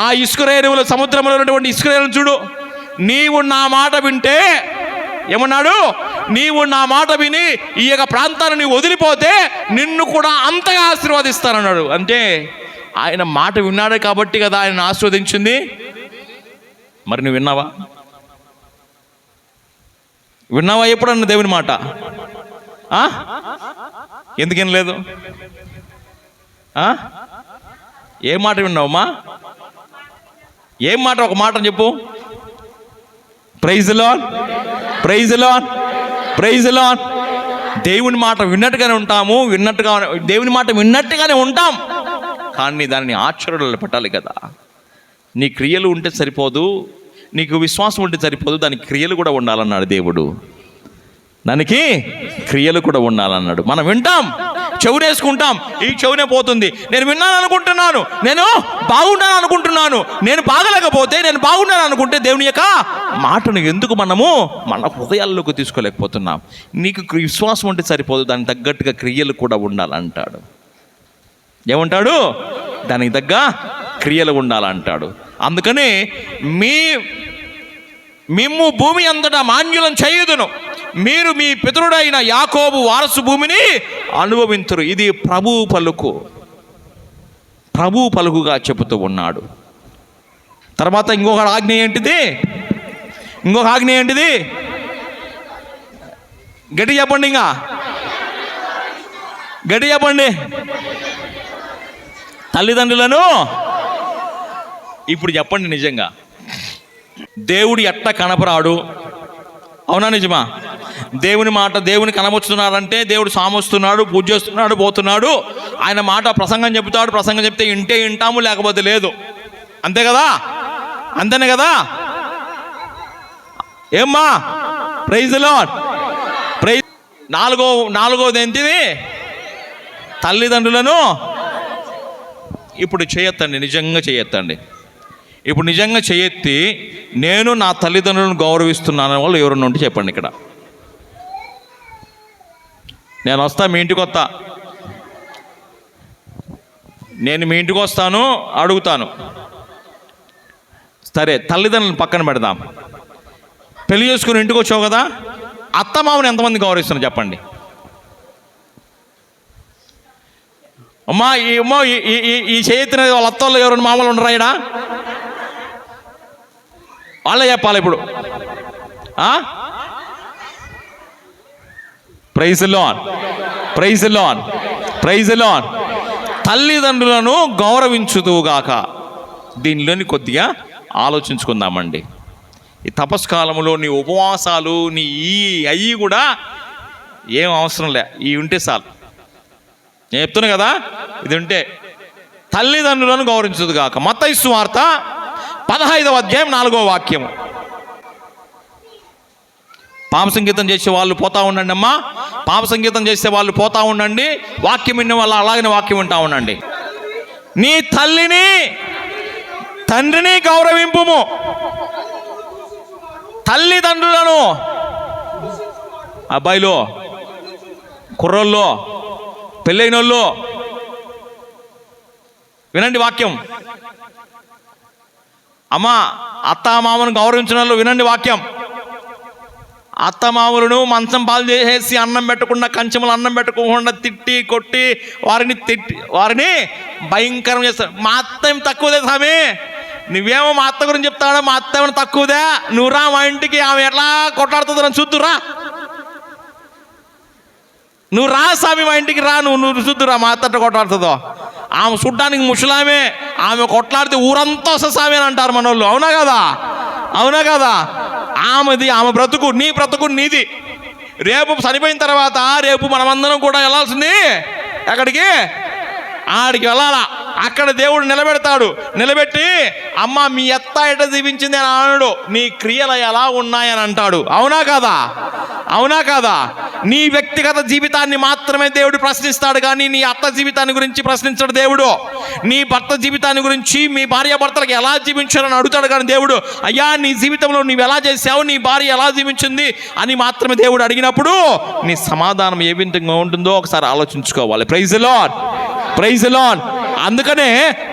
ఆ ఇసుక రేణువులు, సముద్రంలో ఉన్నటువంటి ఇసుక రేణువులు చూడు. నీవు నా మాట వింటే ఏమన్నాడు? నీవు నా మాట విని ఈ యొక్క ప్రాంతాన్ని నీవు వదిలిపోతే నిన్ను కూడా అంతగా ఆశీర్వదిస్తానన్నాడు. అంటే ఆయన మాట విన్నాడే కాబట్టి కదా ఆయన ఆశీర్వదించింది. మరి నువ్వు విన్నావా ఎప్పుడన్నా దేవుని మాట? ఎందుకని లేదు? ఏం మాట విన్నావమ్మా? ఏం మాట? ఒక మాట చెప్పు. Praise lord. దేవుని మాట విన్నట్టుగానే ఉంటాము, దేవుని మాట విన్నట్టుగానే ఉంటాం, కానీ దాన్ని ఆచరణలో పెట్టాలి కదా. నీ క్రియలు ఉంటే సరిపోదు, నీకు విశ్వాసం ఉంటే సరిపోదు, దానికి క్రియలు కూడా ఉండాలన్నాడు దేవుడు. దానికి క్రియలు కూడా ఉండాలన్నాడు. మనం వింటాం, చెవునేసుకుంటాం, ఈ చెవునే పోతుంది. నేను విన్నాను అనుకుంటున్నాను, నేను బాగున్నాను అనుకుంటున్నాను, నేను బాగలేకపోతే నేను బాగున్నాను అనుకుంటే దేవుని యొక్క మాటను ఎందుకు మనము మన హృదయాల్లోకి తీసుకోలేకపోతున్నాం? నీకు విశ్వాసం ఉంటే సరిపోదు, దానికి తగ్గట్టుగా క్రియలు కూడా ఉండాలంటాడు. ఏమంటాడు? దానికి తగ్గ క్రియలు ఉండాలంటాడు. అందుకని మిమ్ము భూమి అంతటా మాన్యులను చేయుదును, మీరు మీ పితరుడైన యాకోబు వారసు భూమిని అనుభవింతురు. ఇది ప్రభు పలుకుగా చెబుతూ ఉన్నాడు. తర్వాత ఇంకొక ఆజ్ఞ ఏంటిది? గట్టి చెప్పండి, గట్టి చెప్పండి. తల్లిదండ్రులను ఇప్పుడు చెప్పండి, నిజంగా దేవుడు ఎట్ట కనపరాడు? అవునా నిజమా? దేవుని మాట దేవుని కనబడుతున్నాడంటే దేవుడు సామొస్తున్నాడు, పూజ చేస్తున్నాడు, పోతున్నాడు, ఆయన మాట ప్రసంగం చెబుతాడు, ప్రసంగం చెప్తే వింటాము, లేకపోతే లేదు. అంతే కదా? అంతేనే కదా? ఏమ్మా? Praise lord. నాలుగోది ఏంటిది? తల్లిదండ్రులను ఇప్పుడు చేయొత్తండి, నిజంగా చేయొత్తండి. ఇప్పుడు నిజంగా చేయెత్తి నేను నా తల్లిదండ్రులను గౌరవిస్తున్నాను వాళ్ళు ఎవరన్నా ఉంటే చెప్పండి. ఇక్కడ నేను వస్తా, మీ ఇంటికి వస్తా, నేను మీ ఇంటికి వస్తాను, అడుగుతాను. సరే, తల్లిదండ్రులను పక్కన పెడదాం. పెళ్లి చేసుకుని ఇంటికి వచ్చావు కదా, అత్తమామని ఎంతమంది గౌరవిస్తున్నారు చెప్పండి. ఈ చేయెత్తిన వాళ్ళ అత్తోళ్ళు ఎవరైనా మామూలు ఉండరా? ఇక్కడ వాళ్ళే చెప్పాలి ఇప్పుడు. Praise lord. తల్లిదండ్రులను గౌరవించుదువుగాక. దీనిలోని కొద్దిగా ఆలోచించుకుందామండి. ఈ తపస్కాలంలో నీ ఉపవాసాలు, నీ అయ్యి కూడా ఏం అవసరం లే, ఇవి ఉంటే చాలు. నేను చెప్తున్నా కదా, ఇది ఉంటే. తల్లిదండ్రులను గౌరవించుదుగాక. మత్తయి సువార్త 15వ అధ్యాయం 4వ వాక్యము. పాప సంగీతం చేసే వాళ్ళు పోతా ఉండండి అమ్మా, పాప సంగీతం చేసే వాళ్ళు పోతా ఉండండి, వాక్యం విన్న వాళ్ళు అలాగనే వాక్యం వింటా ఉండండి. నీ తల్లిని తండ్రిని గౌరవింపుము. తల్లిదండ్రులను, అబ్బాయిలో, కుర్రోల్లో, పెళ్ళైనోళ్ళు వినండి వాక్యం. అమ్మా అత్తామామను గౌరవించిన వాళ్ళు వినండి వాక్యం. అత్తమామలను మంచం పాలు చేసేసి అన్నం పెట్టకుండా, కంచెములు అన్నం పెట్టకుండా తిట్టి కొట్టి వారిని భయంకరం చేస్తారు. మా అత్త ఏం తక్కువదే స్వామి, నువ్వేమో మా అత్త గురించి చెప్తాడో, మా అత్త ఏమైనా తక్కువదే, నువ్వు రా మా ఇంటికి, ఆమె ఎట్లా కొట్లాడుతుందో అని చూద్దురా, నువ్వు రా స్వామి మా ఇంటికి రా, నువ్వు చూద్దురా మా అత్త కొట్లాడుతుందో. ఆమె చూడ్డానికి ముసలామే, ఆమె కొట్లాడితే ఊరంతా వస్తా స్వామి అని అంటారు మనోళ్ళు. అవునా కదా? అవునా కదా? ఆమె బ్రతుకు, నీ బ్రతుకు నీది. రేపు చనిపోయిన తర్వాత రేపు మనమందరం కూడా వెళ్ళాల్సింది ఎక్కడికి? ఆడికి వెళ్ళాలా. అక్కడ దేవుడు నిలబెడతాడు. నిలబెట్టి అమ్మ మీ అత్త ఎట జీవించింది అని అనడు, నీ క్రియలు ఎలా ఉన్నాయని అంటాడు. అవునా కాదా? అవునా కాదా? నీ వ్యక్తిగత జీవితాన్ని మాత్రమే దేవుడు ప్రశ్నిస్తాడు, కానీ నీ అత్త జీవితాన్ని గురించి ప్రశ్నించాడు దేవుడు. నీ భర్త జీవితాన్ని గురించి, మీ భార్య భర్తలకు ఎలా జీవించారని అడుగుతాడు, కానీ దేవుడు అయ్యా నీ జీవితంలో నువ్వు ఎలా చేసావు, నీ భార్య ఎలా జీవించింది అని మాత్రమే దేవుడు అడిగినప్పుడు నీ సమాధానం ఏ విధంగా ఉంటుందో ఒకసారి ఆలోచించుకోవాలి. Praise the lord, praise the lord. అందుకనే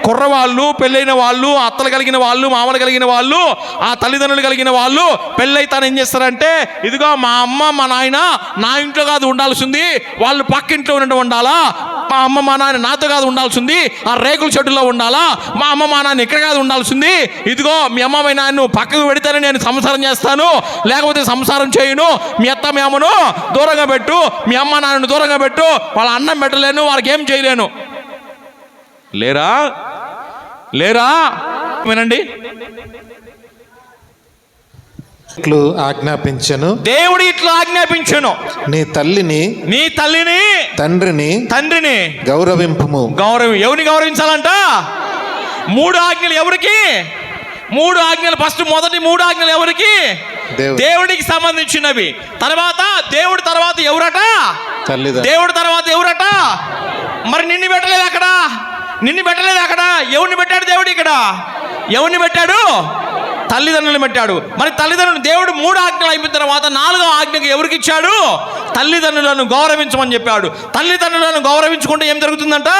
కుర్రవాళ్ళు, పెళ్ళైన వాళ్ళు, అత్తలు కలిగిన వాళ్ళు, మామలు కలిగిన వాళ్ళు, ఆ తల్లిదండ్రులు కలిగిన వాళ్ళు పెళ్ళైతాను ఏం చేస్తారంటే, ఇదిగో మా అమ్మ మా నాయన నా ఇంట్లో కాదు ఉండాల్సింది, వాళ్ళు పక్కింట్లో ఉండాలా, మా అమ్మ మా నాయన నాతో కాదు ఉండాల్సింది, ఆ రేకుల చెట్టులో ఉండాలా, మా అమ్మ మా నాన్న ఇక్కడ కాదు ఉండాల్సింది, ఇదిగో మీ అమ్మ మీ నాయన పక్కకు పెడితేనే నేను సంసారం చేస్తాను, లేకపోతే సంసారం చేయను, మీ అత్త మీ అమ్మను దూరంగా పెట్టు, మీ అమ్మ నాన్నను దూరంగా పెట్టు, వాళ్ళ అన్నం పెట్టలేను, వాళ్ళకి ఏం చేయలేను. లేరా? లేరా? వినండి, ఆజ్ఞాపించను, దేవుడు ఇట్లా ఆజ్ఞాపించను, నీ తల్లిని తండ్రిని గౌరవింపుము. ఎవరిని గౌరవించాలంట? 3 ఆజ్ఞలు ఎవరికి? 3 ఆజ్ఞలు. ఫస్ట్ మొదటి 3 ఆజ్ఞలు ఎవరికి? దేవుడికి సంబంధించినవి. తర్వాత దేవుడి తర్వాత ఎవరట? దేవుడి తర్వాత ఎవరట? మరి నిన్ను పెట్టలేదు అక్కడ, నిన్ను పెట్టలేదు అక్కడ. ఎవరిని పెట్టాడు దేవుడు? ఇక్కడ ఎవరిని పెట్టాడు? తల్లిదండ్రులను పెట్టాడు. మరి తల్లిదండ్రులు దేవుడు 3 ఆజ్ఞలు అయిపోయిన తర్వాత 4వ ఆజ్ఞకు ఎవరికి ఇచ్చాడు? తల్లిదండ్రులను గౌరవించమని చెప్పాడు. తల్లిదండ్రులను గౌరవించుకుంటే ఏం జరుగుతుందంట?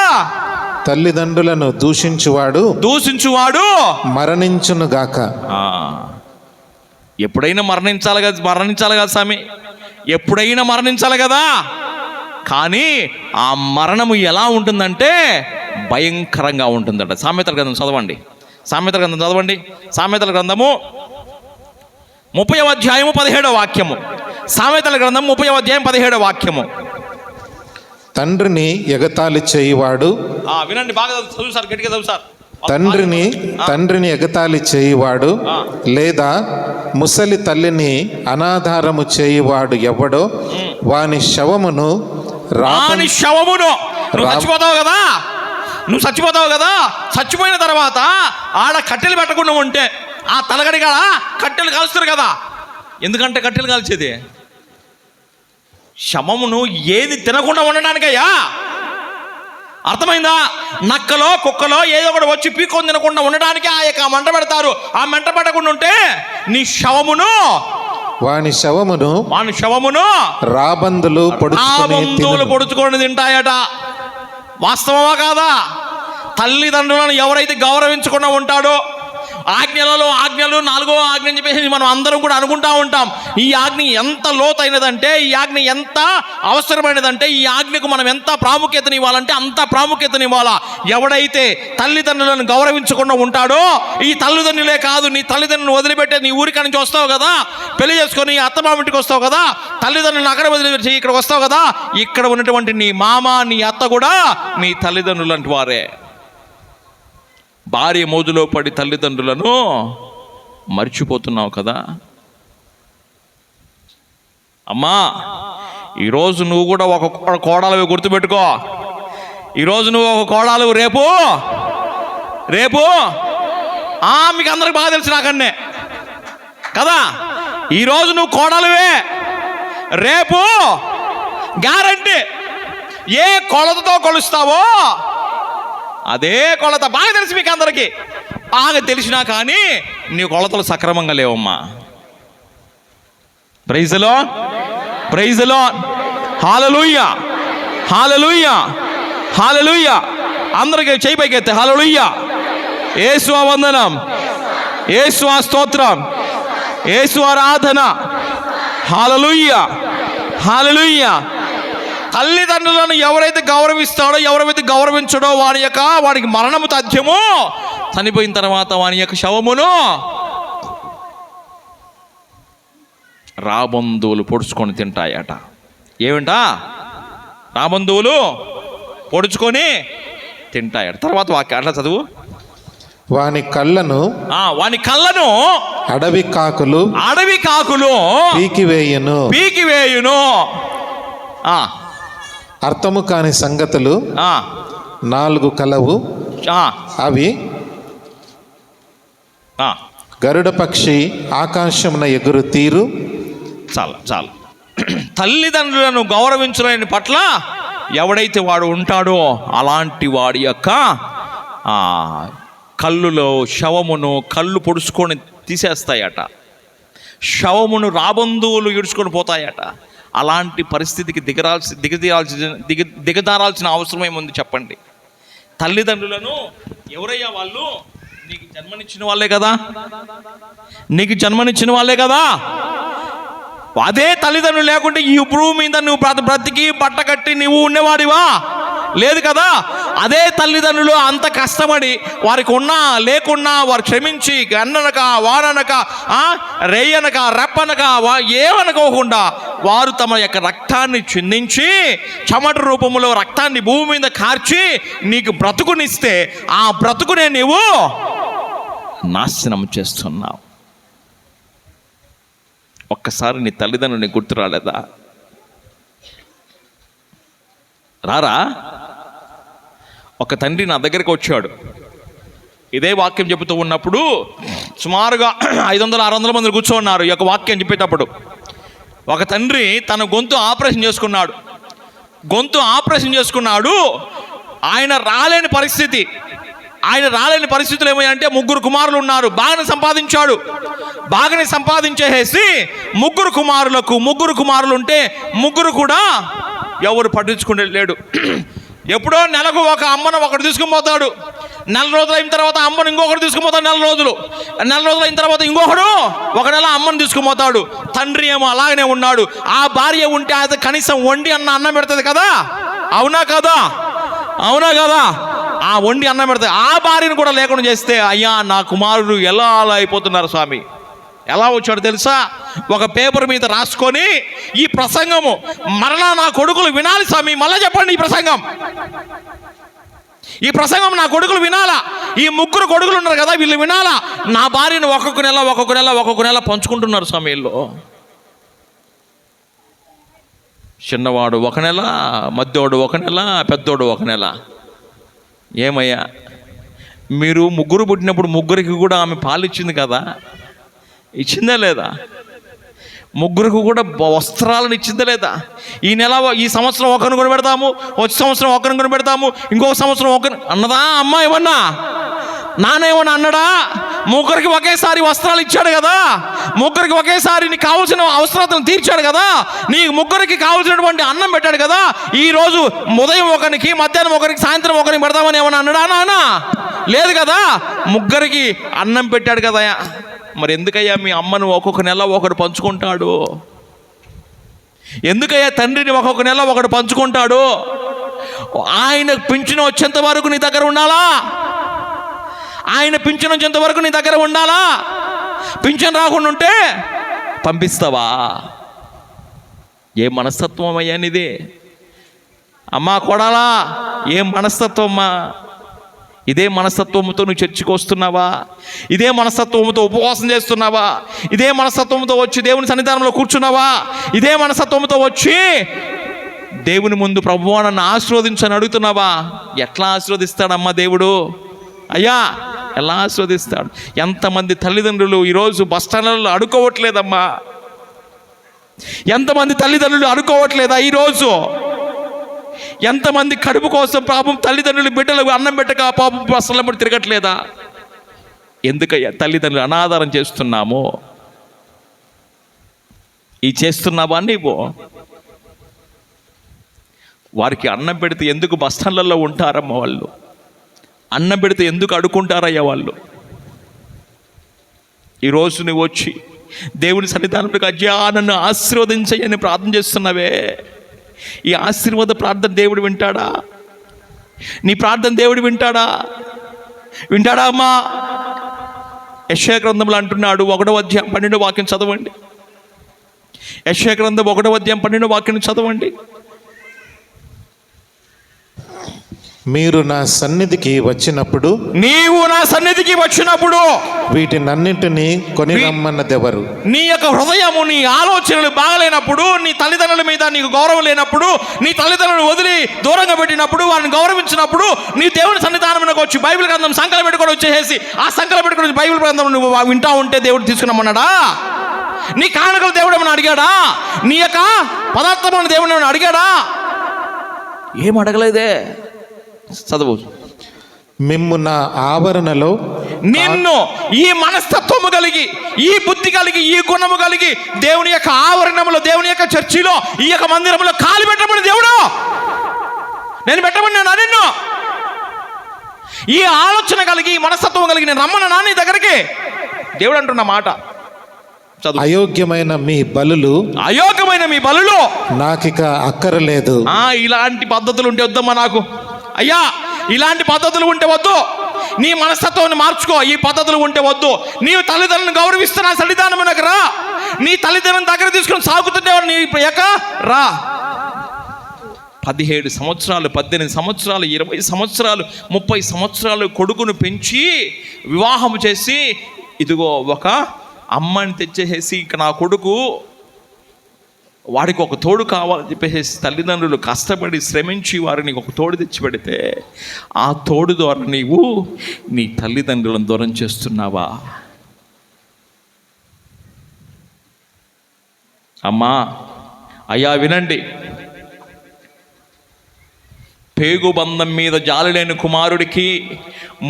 తల్లిదండ్రులను దూషించువాడు మరణించును గాక. ఎప్పుడైనా మరణించాలి కదా స్వామి, ఎప్పుడైనా మరణించాలి కదా. కానీ ఆ మరణము ఎలా ఉంటుందంటే భయంకరంగా ఉంటుందట. సామెతల గ్రంథం చదవండి, సామెతల గ్రంథం చదవండి. సామెతల గ్రంథము 30వ అధ్యాయము 17వ వాక్యము. సామెతల గ్రంథం 30వ అధ్యాయం 17వ వాక్యము. తండ్రిని ఎగతాళి చేయువాడు, వినండి బాగా చదువు సార్, గట్టిగా చదువు సార్. తండ్రిని ఎగతాళి చేయువాడు లేదా ముసలి తల్లిని అనాధారము చేయువాడు ఎవడో వాని శవమును నువ్వు చచ్చిపోతావు కదా, చచ్చిపోయిన తర్వాత ఆడ కట్టెలు పెట్టకుండా ఉంటే ఆ తలగడి కాడ కట్టెలు కాలుస్తారు కదా. ఎందుకంటే కట్టెలు కాల్చేది శవమును ఏది తినకుండా ఉండడానికయ్యా. అర్థమైందా? నక్కలో కుక్కలో ఏదో ఒకటి వచ్చి పీకొని తినకుండా ఉండడానికి ఆ యొక్క మంట పెడతారు. ఆ మంట పెట్టకుండా ఉంటే నీ వాని శవమును రాబందులు పొడుచుకొని తింటాయట. వాస్తవమా కాదా? తల్లిదండ్రులను ఎవరైతే గౌరవించకుండా ఉంటాడో, ఆజ్ఞలు 4వ ఆజ్ఞ అని చెప్పేసి మనం అందరం కూడా అనుకుంటా ఉంటాం. ఈ ఆజ్ఞ ఎంత లోతైనదంటే, ఈ ఆజ్ఞ ఎంత అవసరమైనదంటే, ఈ ఆజ్ఞకు మనం ఎంత ప్రాముఖ్యతనివ్వాలంటే అంత ప్రాముఖ్యతనివ్వాలా. ఎవడైతే తల్లిదండ్రులను గౌరవించకుండా ఉంటాడో, ఈ తల్లిదండ్రులే కాదు, నీ తల్లిదండ్రులను వదిలిపెట్టే నీ ఊరిక నుంచి వస్తావు కదా, పెళ్లి చేసుకొని అత్తమామింటికి వస్తావు కదా, తల్లిదండ్రులను అక్కడ వదిలిపెట్టి ఇక్కడికి వస్తావు కదా, ఇక్కడ ఉన్నటువంటి నీ మామ నీ అత్త కూడా నీ తల్లిదండ్రులు లాంటి వారే. భార్య మోజులో పడి తల్లిదండ్రులను మర్చిపోతున్నావు కదా. అమ్మా, ఈరోజు నువ్వు కూడా ఒక కోడలు గుర్తుపెట్టుకో. ఈరోజు నువ్వు ఒక కోడలు, రేపు మీకు అందరికి బాగా తెలుసు నాకన్నే కదా. ఈరోజు నువ్వు కోడలువే, రేపు గ్యారంటీ ఏ కొలతతో కొలుస్తావో అదే కొలత. బాగా తెలుసు మీకు అందరికీ, బాగా తెలిసినా కానీ నీ కొలతలు సక్రమంగా లేవమ్మా. Praise the lord, praise the Lord, హల్లెలూయా, హల్లెలూయా, హల్లెలూయా. అందరికీ చేయి పైకెత్తే హల్లెలూయా. యేసు వందనం, యేసు స్తోత్రం, యేసు ఆరాధన. హల్లెలూయా, హల్లెలూయా. తల్లిదండ్రులను ఎవరైతే గౌరవిస్తాడో, ఎవరైతే గౌరవించడో వాడికి మరణము తథ్యము. చనిపోయిన తర్వాత వాని యొక్క శవమును రాబంధువులు పొడుచుకొని తింటాయట. ఏమిటా? రాబంధువులు పొడుచుకొని తింటాయట. తర్వాత వాక్యం అట్లా చదువు. వాని కళ్ళను అడవి కాకులు పీకివేయును. అర్థము కాని సంగతులు 4 కలవు. అవి గరుడ పక్షి ఆకాశమున ఎగురు తీరు. చాలు. తల్లిదండ్రులను గౌరవించలేని పట్ల ఎవడైతే వాడు ఉంటాడో అలాంటి వాడి యొక్క కళ్ళులో శవమును కళ్ళు పొడుచుకొని తీసేస్తాయట. శవమును రాబంధువులు ఈడ్చుకొని పోతాయట. అలాంటి పరిస్థితికి దిగదారాల్సిన అవసరం ఏముంది చెప్పండి? తల్లిదండ్రులను ఎవరయ్యా వాళ్ళు? నీకు జన్మనిచ్చిన వాళ్ళే కదా. అదే తల్లిదండ్రులు లేకుంటే ఈ భూమి మీద నువ్వు బ్రతికి బట్ట కట్టి నువ్వు ఉండేవాడివా? లేదు కదా. అదే తల్లిదండ్రులు అంత కష్టపడి వారికి ఉన్నా లేకున్నా వారు క్షమించి అన్ననక వారనక రేయనక రెప్పనక ఏమనుకోకుండా వారు తమ యొక్క రక్తాన్ని చిందించి చెమట రూపంలో రక్తాన్ని భూమి మీద కార్చి నీకు బ్రతుకునిస్తే ఆ బ్రతుకునే నీవు నాశనం చేస్తున్నావు. ఒక్కసారి నీ తల్లిదండ్రుని గుర్తు రాలేదా? రారా? ఒక తండ్రి నా దగ్గరికి వచ్చాడు. ఇదే వాక్యం చెబుతూ ఉన్నప్పుడు సుమారుగా 500-600 మంది కూర్చోన్నారు. ఈ యొక్క వాక్యం చెప్పేటప్పుడు ఒక తండ్రి తన గొంతు ఆపరేషన్ చేసుకున్నాడు. ఆయన రాలేని పరిస్థితులు ఏమయ్యాయంటే 3 కుమారులు ఉన్నారు. బాగానే సంపాదించేసి 3 కుమారులు ఉంటే 3 కూడా ఎవరు పట్టించుకునే లేడు. ఎప్పుడో నెలకు ఒక అమ్మను ఒకటి తీసుకుని పోతాడు. 4 రోజులు అయిన తర్వాత అమ్మను ఇంకొకటి తీసుకుపోతాడు. 4 రోజులు అయిన తర్వాత ఇంకొకడు 1 నెల అమ్మను తీసుకుపోతాడు. తండ్రి ఏమో అలాగనే ఉన్నాడు. ఆ భార్య ఉంటే అది కనీసం వండి అన్నం పెడుతుంది కదా. అవునా కదా? ఆ వండి అన్నం పెడతాయి. ఆ భార్యను కూడా లేకుండా చేస్తే అయ్యా నా కుమారుడు ఎలా అలా అయిపోతున్నారు స్వామి. ఎలా వచ్చాడు తెలుసా? ఒక పేపర్ మీద రాసుకొని ఈ ప్రసంగము మరలా నా కొడుకులు వినాలి స్వామి. మళ్ళా చెప్పండి ఈ ప్రసంగం నా కొడుకులు వినాలా. ఈ 3 కొడుకులు ఉన్నారు కదా, వీళ్ళు వినాలా. నా భార్యను ఒక్కొక్క నెల పంచుకుంటున్నారు స్వామి. వీళ్ళు చిన్నవాడు 1 నెల, మధ్యోడు 1 నెల, పెద్దోడు 1 నెల. ఏమయ్యా మీరు 3 పుట్టినప్పుడు 3కి కూడా ఆమె పాలిచ్చింది కదా, ఇచ్చిందా లేదా? 3కు కూడా వస్త్రాలను ఇచ్చిందా లేదా? ఈ సంవత్సరం ఒకరిని కొని పెడతాము, వచ్చే సంవత్సరం ఒకరిని కొని పెడతాము, ఇంకొక సంవత్సరం అన్నదా అమ్మ? ఏమన్నా నాన్న ఏమన్నా అన్నాడా? 3కి ఒకేసారి వస్త్రాలు ఇచ్చాడు కదా, 3కి ఒకేసారి నీకు కావాల్సిన అవసరాలను తీర్చాడు కదా, నీకు 3కి కావాల్సినటువంటి అన్నం పెట్టాడు కదా. ఈరోజు ఉదయం ఒకరికి, మధ్యాహ్నం ఒకరికి, సాయంత్రం ఒకరికి పెడతామని ఏమన్నా అన్నాడా నాన్న? లేదు కదా. 3కి అన్నం పెట్టాడు కదా. మరి ఎందుకయ్యా మీ అమ్మను ఒక్కొక్క నెల ఒకడు పంచుకుంటాడు? ఎందుకయ్యా తండ్రిని ఒక్కొక్క నెల ఒకడు పంచుకుంటాడు? ఆయన పింఛను వచ్చేంత వరకు నీ దగ్గర ఉండాలా? పింఛన్ రాకుండా ఉంటే పంపిస్తావా? ఏ మనస్తత్వం అయ్యా నీది? అమ్మా కొడాలా, ఏం మనస్తత్వమ్మా? ఇదే మనస్తత్వంతో నువ్వు చర్చికి వస్తున్నావా? ఇదే మనస్తత్వంతో ఉపవాసం చేస్తున్నావా? ఇదే మనస్తత్వంతో వచ్చి దేవుని సన్నిధానంలో కూర్చున్నావా? ఇదే మనస్తత్వంతో వచ్చి దేవుని ముందు ప్రభువా నన్ను ఆశీర్వదించని అడుగుతున్నావా? ఎట్లా ఆశీర్వదిస్తాడమ్మా దేవుడు? అయ్యా ఎలా ఆశీర్వదిస్తాడు? ఎంతమంది తల్లిదండ్రులు ఈరోజు బస్టాండ్లలో అడుకోవట్లేదమ్మా? ఎంతమంది తల్లిదండ్రులు అడుకోవట్లేదా ఈరోజు? ఎంతమంది కడుపు కోసం పాపం తల్లిదండ్రులు బిడ్డలకు అన్నం పెట్టక పాపం బస్సులమ్మడి తిరగట్లేదా? ఎందుకయ్యా తల్లిదండ్రులు అనాధారం చేస్తున్నాము? చేస్తున్నావా నీవు? వారికి అన్నం పెడితే ఎందుకు బస్టాండ్లలో ఉంటారమ్మా వాళ్ళు? అన్నం పెడితే ఎందుకు అడుకుంటారయ్యా వాళ్ళు? ఈరోజు నువ్వు వచ్చి దేవుని సన్నిధానంలోకి అయ్యా నన్ను ఆశీర్వదించని ప్రార్థన చేస్తున్నావే, ఈ ఆశీర్వాద ప్రార్థన దేవుడు వింటాడా? నీ ప్రార్థన దేవుడు వింటాడా? వింటాడా అమ్మా? యెషయా గ్రంథంలో అంటున్నాడు, 1వ అధ్యాయం 12వ వాక్యం చదవండి. యెషయా గ్రంథం 1వ అధ్యాయం 12వ వాక్యం చదవండి. మీరు నా సన్నిధికి వచ్చినప్పుడు, నీవు నా సన్నిధికి వచ్చినప్పుడు వీటినన్నింటినీ కొని రమ్మన్నదెవరు? నీ యొక్క హృదయము, నీ ఆలోచనలు బాగలేనప్పుడు, నీ తల్లిదండ్రుల మీద నీకు గౌరవం లేనప్పుడు, నీ తల్లిదండ్రులను వదిలి దూరంగా పెట్టినప్పుడు, వారిని గౌరవించినప్పుడు, నీ దేవుని సన్నిధానంలోకి వచ్చి బైబిల్ గ్రంథం సంకలం పెట్టుకొని వచ్చేసి ఆ సంకలం పెట్టుకొని బైబిల్ గ్రంథం నువ్వు వింటా ఉంటే దేవుడు తీసుకున్నామన్నాడా? నీ కానుకలు దేవుడు ఏమన్నా అడిగాడా? నీ యొక్క పదార్థములను దేవుడు ఏమన్నా అడిగాడా? ఏం అడగలేదే. చదువు. మిమ్ము నా ఆవరణలో, నిన్ను ఈ మనస్తత్వము కలిగి, ఈ బుద్ధి కలిగి, ఈ గుణము కలిగి దేవుని యొక్క ఆవరణములో, దేవుని యొక్క చర్చిలో, ఈ యొక్క మందిరంలో కాలు పెట్టమని దేవుడు నేను పెట్టమన్నాను. నిన్ను ఈ ఆలోచన కలిగి, ఈ మనస్తత్వం కలిగి నేను రమ్మన్నా నీ దగ్గరికి దేవుడు అంటున్న మాట. అయోగ్యమైన మీ బలులు, అయోగ్యమైన మీ బలులు నాకిక అక్కరలేదు. ఇలాంటి పద్ధతులు ఉంటే వద్దమ్మా నాకు. అయ్యా, ఇలాంటి పద్ధతులు ఉంటే వద్దు. నీ మనస్తత్వాన్ని మార్చుకో. ఈ పద్ధతులు ఉంటే వద్దు. నీవు తల్లిదండ్రులను గౌరవిస్తున్నా సన్నిధానమునకు రా. నీ తల్లిదండ్రులను దగ్గర తీసుకుని సాగుతుండేవాడు నీ యొక్క రా. 17 సంవత్సరాలు, 18 సంవత్సరాలు, 20 సంవత్సరాలు, 30 సంవత్సరాలు కొడుకును పెంచి వివాహం చేసి, ఇదిగో ఒక అమ్మని తెచ్చేసేసి ఇక నా కొడుకు వాడికి ఒక తోడు కావాలని చెప్పేసి తల్లిదండ్రులు కష్టపడి శ్రమించి వారిని ఒక తోడు తెచ్చిపెడితే, ఆ తోడు ద్వారా నీవు నీ తల్లిదండ్రులను దూరం చేస్తున్నావా? అమ్మా, అయ్యా వినండి. పేగు బంధం మీద జాలి లేని కుమారుడికి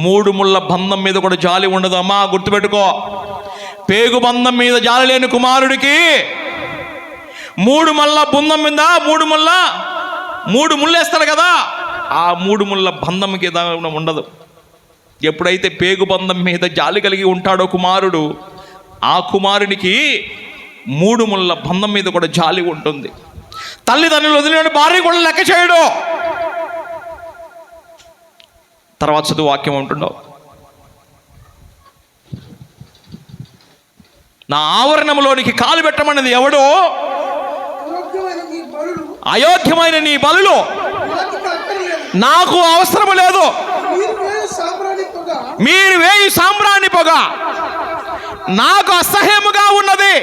3 ముళ్ళ బంధం మీద కూడా జాలి ఉండదు. అమ్మా గుర్తుపెట్టుకో. పేగు బంధం మీద జాలి లేని కుమారుడికి 3 ముళ్ళ బంధం మీద 3 ముళ్ళు వేస్తారు కదా, ఆ 3 ముళ్ళ బంధం కింద ఉండదు. ఎప్పుడైతే పేగు బంధం మీద జాలి కలిగి ఉంటాడో కుమారుడు, ఆ కుమారునికి 3 ముళ్ళ బంధం మీద కూడా జాలి ఉంటుంది. తల్లిదండ్రులు వదిలిన భార్య కూడా లెక్క చేయడు. తర్వాత చదువు వాక్యం ఉంటుండవు. నా ఆవరణంలోనికి కాలు పెట్టమన్నది ఎవడో? అయోగ్యమైన నీ బలులు నాకు అవసరం లేదు. మీరు వేయి సాంబ్రాణి పొగ నాకు అసహ్యముగా ఉన్నది.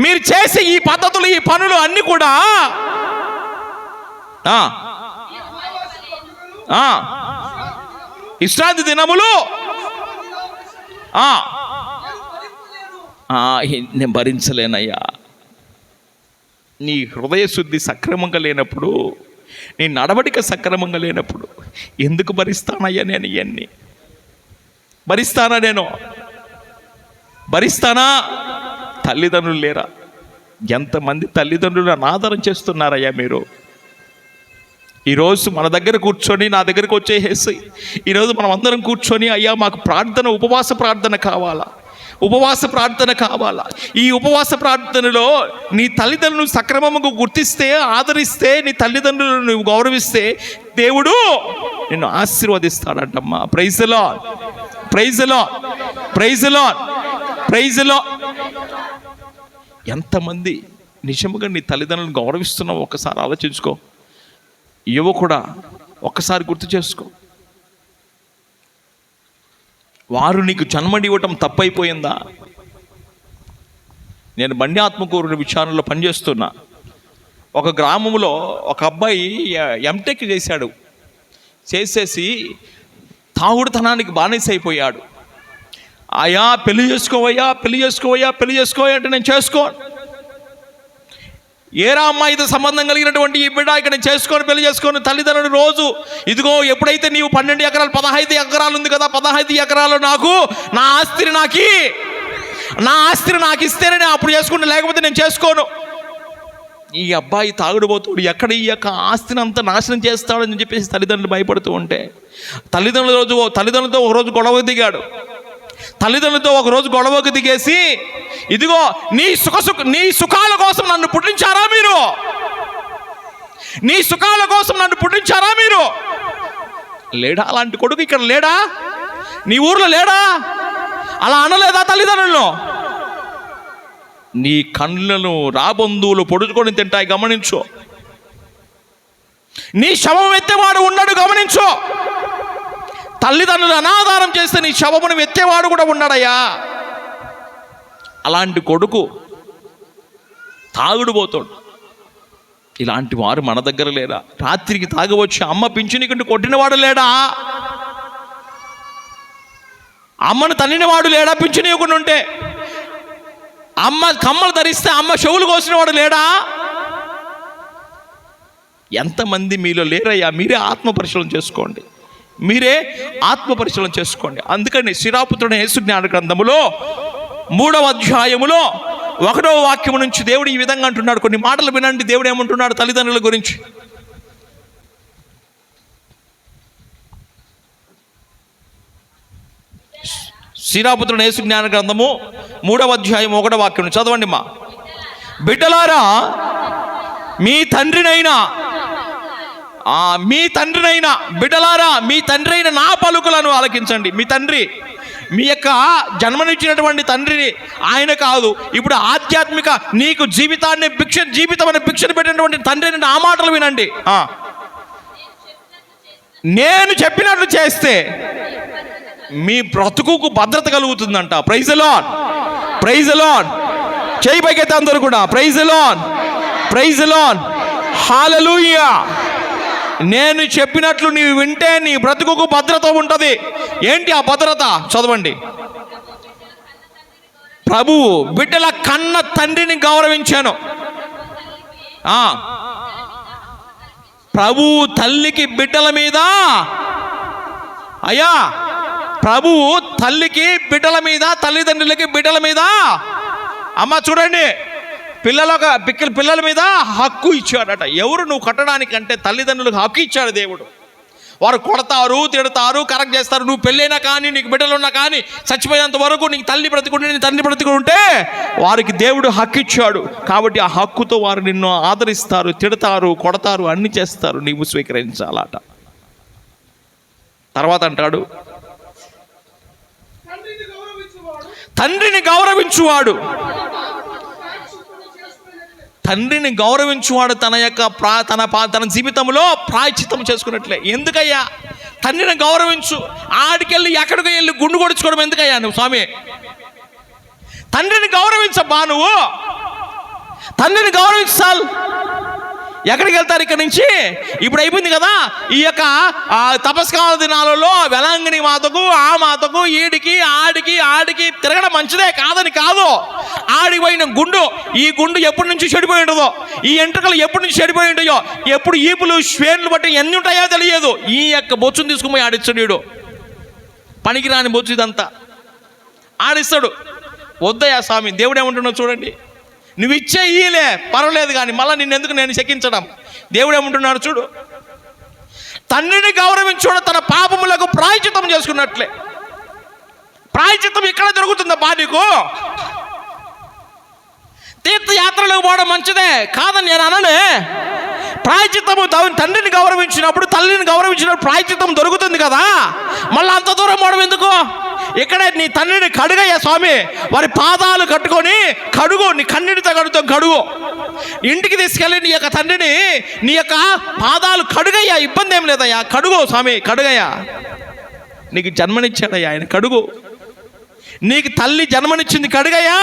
మీరు చేసే ఈ పద్ధతులు, ఈ పనులు అన్ని కూడా విశ్రాంతి దినములు నేను భరించలేనయ్యా. నీ హృదయ శుద్ధి సక్రమంగా లేనప్పుడు, నీ నడవడిక సక్రమంగా లేనప్పుడు ఎందుకు భరిస్తానయ్యా? నేను ఇవన్నీ భరిస్తానా? నేను భరిస్తానా? తల్లిదండ్రులు లేరా? ఎంతమంది తల్లిదండ్రులు అనాదరం చేస్తున్నారయ్యా మీరు? ఈరోజు మన దగ్గర కూర్చొని, నా దగ్గరకు వచ్చేసి ఈరోజు మనం అందరం కూర్చొని, అయ్యా మాకు ప్రార్థన, ఉపవాస ప్రార్థన కావాలా, ఉపవాస ప్రార్థన కావాలా. ఈ ఉపవాస ప్రార్థనలో నీ తల్లిదండ్రులను సక్రమంగా గుర్తిస్తే, ఆదరిస్తే, నీ తల్లిదండ్రులను నువ్వు గౌరవిస్తే దేవుడు నిన్ను ఆశీర్వదిస్తాడంటమ్మా. Praise the lord, praise the lord, praise the lord, praise the Lord. ఎంతమంది నిజముగా నీ తల్లిదండ్రులను గౌరవిస్తున్నావు ఒక్కసారి ఆలోచించుకో. యువకుడా, ఒక్కసారి గుర్తు చేసుకో. వారు నీకు జన్మనివ్వటం తప్పైపోయిందా? నేను బండి ఆత్మకూరు విచారణలో పనిచేస్తున్నా. ఒక గ్రామంలో ఒక అబ్బాయి ఎంటెక్ చేశాడు. చేసేసి తాగుడుతనానికి బానిస అయిపోయాడు. అయ్యా పెళ్లి చేసుకోవయ్యా, పెళ్లి చేసుకోవయ్యా, పెళ్లి చేసుకోవయ్యా అంటే నేను చేసుకోను. ఏరా అమ్మాయితో సంబంధం కలిగినటువంటి ఈ బిడ్డ ఇక్కడ నేను చేసుకొని పెళ్లి చేసుకొని, తల్లిదండ్రులు రోజు ఇదిగో ఎప్పుడైతే నీవు 12 ఎకరాలు 15 ఎకరాలు ఉంది కదా, 15 ఎకరాలు నాకు నా ఆస్తిని నాకు ఇస్తేనే నేను అప్పుడు చేసుకుంటే, లేకపోతే నేను చేసుకోను. ఈ అబ్బాయి తాగుడుపోతాడు, ఎక్కడ ఈ యొక్క ఆస్తిని అంతా నాశనం చేస్తాడని చెప్పేసి తల్లిదండ్రులు భయపడుతూ ఉంటే, తల్లిదండ్రులతో ఒకరోజు గొడవ దిగాడు. తల్లిదండ్రులతో ఒకరోజు గొడవకు దిగేసి, ఇదిగో నీ సుఖాల కోసం నన్ను పుట్టించారా మీరు? నీ సుఖాల కోసం నన్ను పుట్టించారా మీరు? లేడా అలాంటి కొడుకు ఇక్కడ లేడా? నీ ఊర్లో లేడా? అలా అనలేదా తల్లిదండ్రులను? నీ కళ్ళను రాబంధువులు పొడుచుకొని తింటాయి, గమనించు. నీ శవం ఎత్తేవాడు ఉన్నాడు, గమనించు. తల్లిదండ్రులు అనాధారం చేస్తే నీ శవమును ఎత్తేవాడు కూడా ఉన్నాడయ్యా. అలాంటి కొడుకు తాగుడు పోతాడు. ఇలాంటి వారు మన దగ్గర లేరా? రాత్రికి తాగవచ్చి అమ్మ పింఛనికంటే కొట్టినవాడు లేడా? అమ్మను తన్నినవాడు లేడా? పింఛనీయకుండా ఉంటే అమ్మ కమ్మలు ధరిస్తే అమ్మ చెవులు కోసినవాడు లేడా? ఎంతమంది మీలో లేరయ్యా? మీరే ఆత్మ పరిశీలన చేసుకోండి, మీరే ఆత్మ పరిశీలన చేసుకోండి. అందుకని శ్రీరాపుత్రుడైన యేసు జ్ఞాన గ్రంథములో 3వ అధ్యాయములో 1వ వాక్యము నుంచి దేవుడు ఈ విధంగా అంటున్నాడు. కొన్ని మాటలు వినండి, దేవుడు ఏమంటున్నాడు తల్లిదండ్రుల గురించి. శ్రీరాపుత్రుడైన యేసు జ్ఞాన గ్రంథము 3వ అధ్యాయం 1వ వాక్యం చదవండి. మా బిడ్డలారా, మీ తండ్రినైనా బిడ్డలారా, మీ తండ్రి అయిన నా పలుకులను ఆలకించండి. మీ తండ్రి, మీ యొక్క జన్మనిచ్చినటువంటి తండ్రిని ఆయన కాదు, ఇప్పుడు ఆధ్యాత్మిక నీకు జీవితం అనే భిక్షను పెట్టినటువంటి తండ్రిని నా మాటలు వినండి. నేను చెప్పినట్లు చేస్తే మీ బ్రతుకుకు భద్రత కలుగుతుందంట. Praise the lord, praise the Lord. చేయి పైకెత్తే అందరూ కూడా praise the lord, praise the Lord, హల్లెలూయా. నేను చెప్పినట్లు నీవు వింటే నీ బ్రతుకుకు భద్రత ఉంటుంది. ఏంటి ఆ భద్రత? చదవండి. ప్రభువు బిడ్డల కన్న తండ్రిని గౌరవించాను. ప్రభువు తల్లికి బిడ్డల మీద, అయ్యా ప్రభువు తల్లికి బిడ్డల మీద, తల్లిదండ్రులకి బిడ్డల మీద, అమ్మ చూడండి, పిల్లల మీద హక్కు ఇచ్చాడట. ఎవరు? నువ్వు కట్టడానికి అంటే తల్లిదండ్రులకు హక్కు ఇచ్చాడు దేవుడు. వారు కొడతారు, తిడతారు, కరెక్ట్ చేస్తారు. నువ్వు పెళ్ళైనా కానీ, నీకు బిడ్డలు ఉన్నా కానీ, చచ్చిపోయేంత వరకు నీకు తల్లి బ్రతికుంటే, నీ తండ్రి బ్రతికుంటే వారికి దేవుడు హక్కు ఇచ్చాడు. కాబట్టి ఆ హక్కుతో వారు నిన్ను ఆదరిస్తారు, తిడతారు, కొడతారు, అన్ని చేస్తారు. నీవు స్వీకరించాలట. తర్వాత అంటాడు, తండ్రిని గౌరవించువాడు తన యొక్క తన జీవితంలో ప్రాయశ్చిత్తం చేసుకున్నట్లే. ఎందుకయ్యా తండ్రిని గౌరవించు? ఆడికెళ్ళి ఎక్కడికి వెళ్ళి గుండు కొడుచుకోవడం ఎందుకయ్యా నువ్వు స్వామి? తండ్రిని గౌరవించబ్బా, నువ్వు తండ్రిని గౌరవించాలి. ఎక్కడికి వెళ్తారు ఇక్కడి నుంచి? ఇప్పుడు అయిపోయింది కదా ఈ యొక్క తపస్కాల దినాలలో వెలాంగిని మాతకు, ఆ మాతకు, ఆడికి తిరగడం మంచిదే, కాదని కాదు. ఆడిపోయిన గుండు, ఈ గుండు ఎప్పటి నుంచి చెడిపోయి ఉంటుందో, ఈ ఎంట్రుకలు ఎప్పటి నుంచి చెడిపోయి ఉంటాయో, ఎప్పుడు ఈపులు శ్వేన్లు బట్టి ఎన్ని ఉంటాయో తెలియదు. ఈ యొక్క బొచ్చును తీసుకుపోయి ఆడిస్తాడు. పనికిరాని బొచ్చు ఇదంతా ఆడిస్తాడు. వద్దయా స్వామి, దేవుడు ఏమంటున్నావు చూడండి. నువ్వు ఇచ్చే ఈలే పర్వాలేదు, కానీ మళ్ళీ నిన్నెందుకు నేను శకించడం? దేవుడు ఏమంటున్నాడు చూడు. తండ్రిని గౌరవించుడు తన పాపములకు ప్రాయశ్చిత్తం చేసుకున్నట్లే. ప్రాయశ్చిత్తం ఇక్కడ జరుగుతుందా నీకు? తీర్థయాత్రలకు పోవడం మంచిదే, కాదని నేను అననే. ప్రాయశ్చిత్తము తండ్రిని గౌరవించినప్పుడు, తల్లిని గౌరవించినప్పుడు ప్రాయశ్చిత్తం దొరుకుతుంది కదా. మళ్ళీ అంత దూరం పోవడం ఎందుకు? ఇక్కడే నీ తండ్రిని కడుగయ్యా స్వామి. వారి పాదాలు కట్టుకొని కడుగు, నీ కన్నీటితో కడుగు. ఇంటికి తీసుకెళ్ళి నీ యొక్క తండ్రిని, నీ యొక్క పాదాలు కడుగయ్యా, ఇబ్బంది ఏం లేదయ్యా, కడుగు స్వామి, కడుగయ్యా. నీకు జన్మనిచ్చాడయ్యా ఆయన, కడుగు. నీకు తల్లి జన్మనిచ్చింది, కడుగయ్యా.